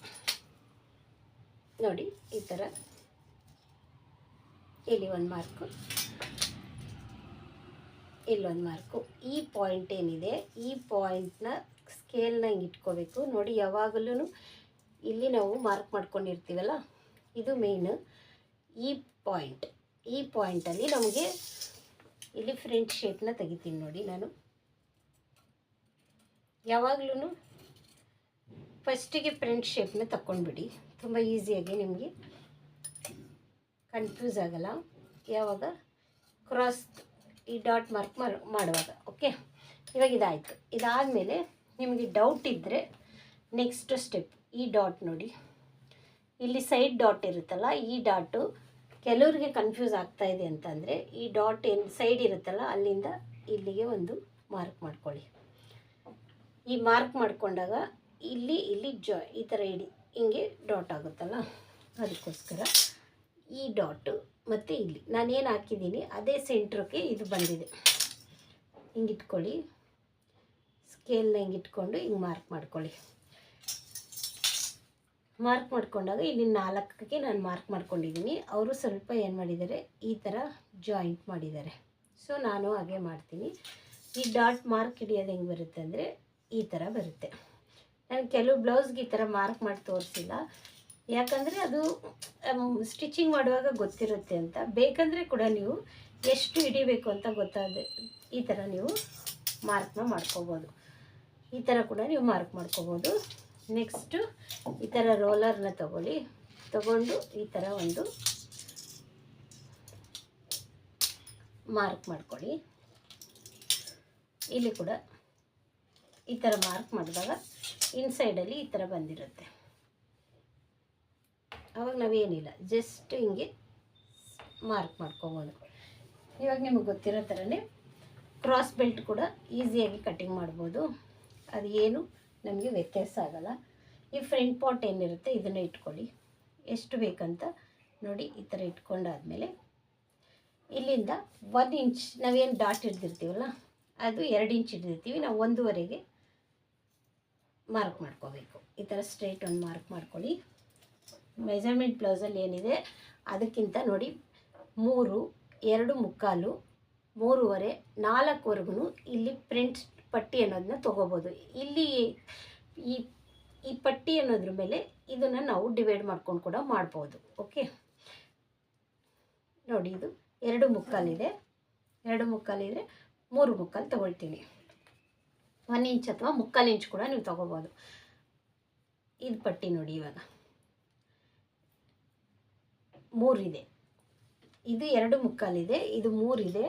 ನೋಡಿ ಈ ಥರ ಇಲ್ಲಿ ಒಂದು ಮಾರ್ಕು, ಇಲ್ಲೊಂದು ಮಾರ್ಕು. ಈ ಪಾಯಿಂಟ್ ಏನಿದೆ, ಈ ಪಾಯಿಂಟ್ನ ಸ್ಕೇಲ್ನ ಹಿಂಗೆ ಇಟ್ಕೋಬೇಕು. ನೋಡಿ ಯಾವಾಗಲೂ ಇಲ್ಲಿ ನಾವು ಮಾರ್ಕ್ ಮಾಡ್ಕೊಂಡಿರ್ತೀವಲ್ಲ, ಇದು ಮೇಯ್ನು. ಈ ಪಾಯಿಂಟಲ್ಲಿ ನಮಗೆ ಇಲ್ಲಿ ಫ್ರಂಟ್ ಶೇಪ್ನ ತೆಗಿತೀನಿ. ನೋಡಿ ನಾನು ಯಾವಾಗಲೂ ಫಸ್ಟಿಗೆ ಫ್ರಂಟ್ ಶೇಪ್ನ ತಗೊಂಡ್ಬಿಡಿ, ತುಂಬ ಈಸಿಯಾಗಿ ನಿಮಗೆ ಕನ್ಫ್ಯೂಸ್ ಆಗಲ್ಲ ಯಾವಾಗ ಕ್ರಾಸ್ ಈ ಡಾಟ್ ಮಾರ್ಕ್ ಮಾಡುವಾಗ. ಓಕೆ, ಇವಾಗ ಇದಾಯಿತು. ಇದಾದಮೇಲೆ ನಿಮಗೆ ಡೌಟ್ ಇದ್ದರೆ ನೆಕ್ಸ್ಟ್ ಸ್ಟೆಪ್ ಈ ಡಾಟ್ ನೋಡಿ, ಇಲ್ಲಿ ಸೈಡ್ ಡಾಟ್ ಇರುತ್ತಲ್ಲ, ಈ ಡಾಟು ಕೆಲವರಿಗೆ ಕನ್ಫ್ಯೂಸ್ ಆಗ್ತಾಯಿದೆ ಅಂತಂದರೆ ಈ ಡಾಟ್ ಏನು ಸೈಡ್ ಇರುತ್ತಲ್ಲ ಅಲ್ಲಿಂದ ಇಲ್ಲಿಗೆ ಒಂದು ಮಾರ್ಕ್ ಮಾಡ್ಕೊಳ್ಳಿ. ಈ ಮಾರ್ಕ್ ಮಾಡಿಕೊಂಡಾಗ ಇಲ್ಲಿ ಈ ಥರ ಹಿಂಗೆ ಡಾಟ್ ಆಗುತ್ತಲ್ಲ, ಅದಕ್ಕೋಸ್ಕರ ಈ ಡಾಟು ಮತ್ತು ಇಲ್ಲಿ ನಾನೇನು ಹಾಕಿದ್ದೀನಿ ಅದೇ ಸೆಂಟ್ರಕ್ಕೆ ಇದು ಬಂದಿದೆ. ಹಿಂಗೆ ಇಟ್ಕೊಳ್ಳಿ, ಸ್ಕೇಲ್ನ ಹಿಂಗೆ ಇಟ್ಕೊಂಡು ಹಿಂಗೆ ಮಾರ್ಕ್ ಮಾಡ್ಕೊಳ್ಳಿ. ಮಾರ್ಕ್ ಮಾಡ್ಕೊಂಡಾಗ ಇಲ್ಲಿ 4ಕ್ಕೆ ನಾನು ಮಾರ್ಕ್ ಮಾಡ್ಕೊಂಡಿದ್ದೀನಿ. ಅವರು ಸ್ವಲ್ಪ ಏನು ಮಾಡಿದ್ದಾರೆ, ಈ ಥರ ಜಾಯಿಂಟ್ ಮಾಡಿದ್ದಾರೆ. ಸೊ ನಾನು ಹಾಗೆ ಮಾಡ್ತೀನಿ. ಈ ಡಾಟ್ ಮಾರ್ಕ್ ಹಿಡಿಯೋದು ಹೆಂಗೆ ಬರುತ್ತೆ ಅಂದರೆ ಈ ಥರ ಬರುತ್ತೆ. ನಾನು ಕೆಲವು ಬ್ಲೌಸ್ಗೆ ಈ ಥರ ಮಾರ್ಕ್ ಮಾಡಿ ತೋರಿಸಿಲ್ಲ, ಯಾಕಂದರೆ ಅದು ಸ್ಟಿಚಿಂಗ್ ಮಾಡುವಾಗ ಗೊತ್ತಿರುತ್ತೆ ಅಂತ. ಬೇಕಂದರೆ ಕೂಡ ನೀವು ಎಷ್ಟು ಹಿಡಿಬೇಕು ಅಂತ ಗೊತ್ತಾದರೆ ಈ ಥರ ನೀವು ಮಾರ್ಕ್ನ ಮಾಡ್ಕೋಬೋದು. ಈ ಥರ ಕೂಡ ನೀವು ಮಾರ್ಕ್ ಮಾಡ್ಕೋಬೋದು. ನೆಕ್ಸ್ಟು ಈ ಥರ ರೋಲರ್ನ ತಗೊಂಡು ಈ ಥರ ಒಂದು ಮಾರ್ಕ್ ಮಾಡ್ಕೊಳ್ಳಿ. ಇಲ್ಲಿ ಕೂಡ ಈ ಥರ ಮಾರ್ಕ್ ಮಾಡಿದಾಗ ಇನ್ಸೈಡಲ್ಲಿ ಈ ಥರ ಬಂದಿರುತ್ತೆ. ಆವಾಗ ನಾವೇನಿಲ್ಲ, ಜಸ್ಟ್ ಹಿಂಗೆ ಮಾರ್ಕ್ ಮಾಡ್ಕೋಬೋದು. ಇವಾಗ ನಿಮಗೆ ಗೊತ್ತಿರೋ ಥರನೇ ಕ್ರಾಸ್ ಬೆಲ್ಟ್ ಕೂಡ ಈಸಿಯಾಗಿ ಕಟ್ಟಿಂಗ್ ಮಾಡ್ಬೋದು, ಅದು ಏನು ನಮಗೆ ವ್ಯತ್ಯಾಸ ಆಗಲ್ಲ. ಈ ಫ್ರಂಟ್ ಪಾರ್ಟ್ ಏನಿರುತ್ತೆ ಇದನ್ನು ಇಟ್ಕೊಳ್ಳಿ, ಎಷ್ಟು ಬೇಕಂತ ನೋಡಿ. ಈ ಥರ ಇಟ್ಕೊಂಡಾದಮೇಲೆ ಇಲ್ಲಿಂದ 1 ಇಂಚ್ ನಾವೇನು ಡಾಟ್ ಹಿಡ್ದಿರ್ತೀವಲ್ಲ ಅದು 2 ಇಂಚ್ ಹಿಡ್ದಿರ್ತೀವಿ, ನಾವು 1.5ಗೆ ಮಾರ್ಕ್ ಮಾಡ್ಕೋಬೇಕು. ಈ ಥರ ಸ್ಟ್ರೈಟ್ ಒಂದು ಮಾರ್ಕ್ ಮಾಡ್ಕೊಳ್ಳಿ. ಮೆಜರ್ಮೆಂಟ್ ಬ್ಲೌಸಲ್ಲಿ ಏನಿದೆ ಅದಕ್ಕಿಂತ ನೋಡಿ 3, 2.25, 3.5, 4ವರೆಗೂ ಇಲ್ಲಿ ಪ್ರಿಂಟ್ ಪಟ್ಟಿ ಅನ್ನೋದನ್ನ ತೊಗೋಬೋದು. ಇಲ್ಲಿ ಈ ಪಟ್ಟಿ ಅನ್ನೋದ್ರ ಮೇಲೆ ಇದನ್ನು ನಾವು ಡಿವೈಡ್ ಮಾಡ್ಕೊಂಡು ಕೂಡ ಮಾಡ್ಬೋದು. ಓಕೆ, ನೋಡಿ ಇದು 2.25 ಇದೆ, 2.25 ಇದ್ದರೆ 3.25 ತೊಗೊಳ್ತೀನಿ. 1 ಇಂಚ್ ಅಥವಾ 3/4 ಇಂಚ್ ಕೂಡ ನೀವು ತೊಗೋಬೋದು. ಇದು ಪಟ್ಟಿ ನೋಡಿ, ಇವಾಗ 3 ಇದೆ, ಇದು 2.25 ಇದೆ, ಇದು 3 ಇದೆ,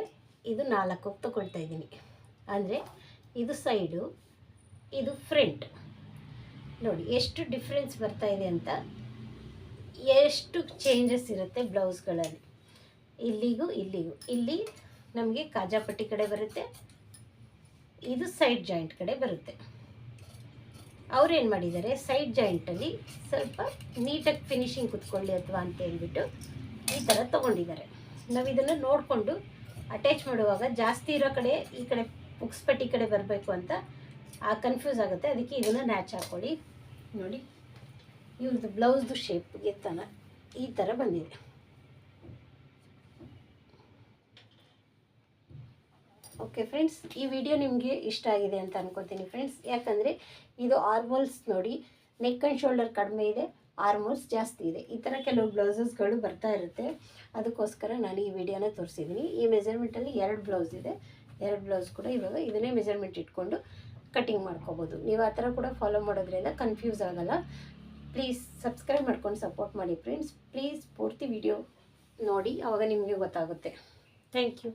ಇದು 4 ತೊಗೊಳ್ತಾ ಇದ್ದೀನಿ. ಅಂದರೆ ಇದು ಸೈಡು, ಇದು ಫ್ರಂಟ್. ನೋಡಿ ಎಷ್ಟು ಡಿಫ್ರೆನ್ಸ್ ಬರ್ತಾ ಇದೆ ಅಂತ, ಎಷ್ಟು ಚೇಂಜಸ್ ಇರುತ್ತೆ ಬ್ಲೌಸ್ಗಳಲ್ಲಿ. ಇಲ್ಲಿಗೂ ಇಲ್ಲಿ ನಮಗೆ ಕಾಜಾಪಟ್ಟಿ ಕಡೆ ಬರುತ್ತೆ, ಇದು ಸೈಡ್ ಜಾಯಿಂಟ್ ಕಡೆ ಬರುತ್ತೆ. ಅವ್ರೇನು ಮಾಡಿದ್ದಾರೆ, ಸೈಡ್ ಜಾಯಿಂಟಲ್ಲಿ ಸ್ವಲ್ಪ ನೀಟಾಗಿ ಫಿನಿಶಿಂಗ್ ಕುತ್ಕೊಳ್ಳಿ ಅಥವಾ ಅಂತ ಹೇಳ್ಬಿಟ್ಟು ಈ ಥರ ತೊಗೊಂಡಿದ್ದಾರೆ. ನಾವು ಇದನ್ನು ನೋಡಿಕೊಂಡು ಅಟ್ಯಾಚ್ ಮಾಡುವಾಗ ಜಾಸ್ತಿ ಇರೋ ಕಡೆ ಈ ಕಡೆ ಪುಕ್ಸ್ಪಟ್ಟಿ ಕಡೆ ಬರಬೇಕು ಅಂತ ಕನ್ಫ್ಯೂಸ್ ಆಗುತ್ತೆ. ಅದಕ್ಕೆ ಇದನ್ನು ನ್ಯಾಚ್ ಹಾಕ್ಕೊಳ್ಳಿ. ನೋಡಿ ಇವ್ರದ್ದು ಬ್ಲೌಸ್ದು ಶೇಪ್ಗೆ ಈ ಥರ ಬಂದಿದೆ. ಓಕೆ ಫ್ರೆಂಡ್ಸ್, ಈ ವಿಡಿಯೋ ನಿಮಗೆ ಇಷ್ಟ ಆಗಿದೆ ಅಂತ ಅನ್ಕೋತೀನಿ ಫ್ರೆಂಡ್ಸ್. ಯಾಕಂದರೆ ಇದು ಆರ್ಮೋಲ್ಸ್ ನೋಡಿ, ನೆಕ್ ಆ್ಯಂಡ್ ಶೋಲ್ಡರ್ ಕಡಿಮೆ ಇದೆ, ಆರ್ಮೋಲ್ಸ್ ಜಾಸ್ತಿ ಇದೆ. ಈ ಥರ ಕೆಲವು ಬ್ಲೌಸಸ್ಗಳು ಬರ್ತಾ ಇರುತ್ತೆ. ಅದಕ್ಕೋಸ್ಕರ ನಾನು ಈ ವಿಡಿಯೋನ ತೋರಿಸಿದ್ದೀನಿ. ಈ ಮೆಜರ್ಮೆಂಟಲ್ಲಿ 2 ಬ್ಲೌಸ್ ಇದೆ. 2 ಬ್ಲೌಸ್ ಕೂಡ ಇವಾಗ ಇದನ್ನೇ ಮೆಜರ್ಮೆಂಟ್ ಇಟ್ಕೊಂಡು ಕಟ್ಟಿಂಗ್ ಮಾಡ್ಕೋಬೋದು. ನೀವು ಆ ಥರ ಕೂಡ ಫಾಲೋ ಮಾಡೋದ್ರಿಂದ ಕನ್ಫ್ಯೂಸ್ ಆಗೋಲ್ಲ. ಪ್ಲೀಸ್ ಸಬ್ಸ್ಕ್ರೈಬ್ ಮಾಡ್ಕೊಂಡು ಸಪೋರ್ಟ್ ಮಾಡಿ ಫ್ರೆಂಡ್ಸ್. ಪ್ಲೀಸ್ ಪೂರ್ತಿ ವಿಡಿಯೋ ನೋಡಿ, ಆವಾಗ ನಿಮಗೆ ಗೊತ್ತಾಗುತ್ತೆ. Thank you.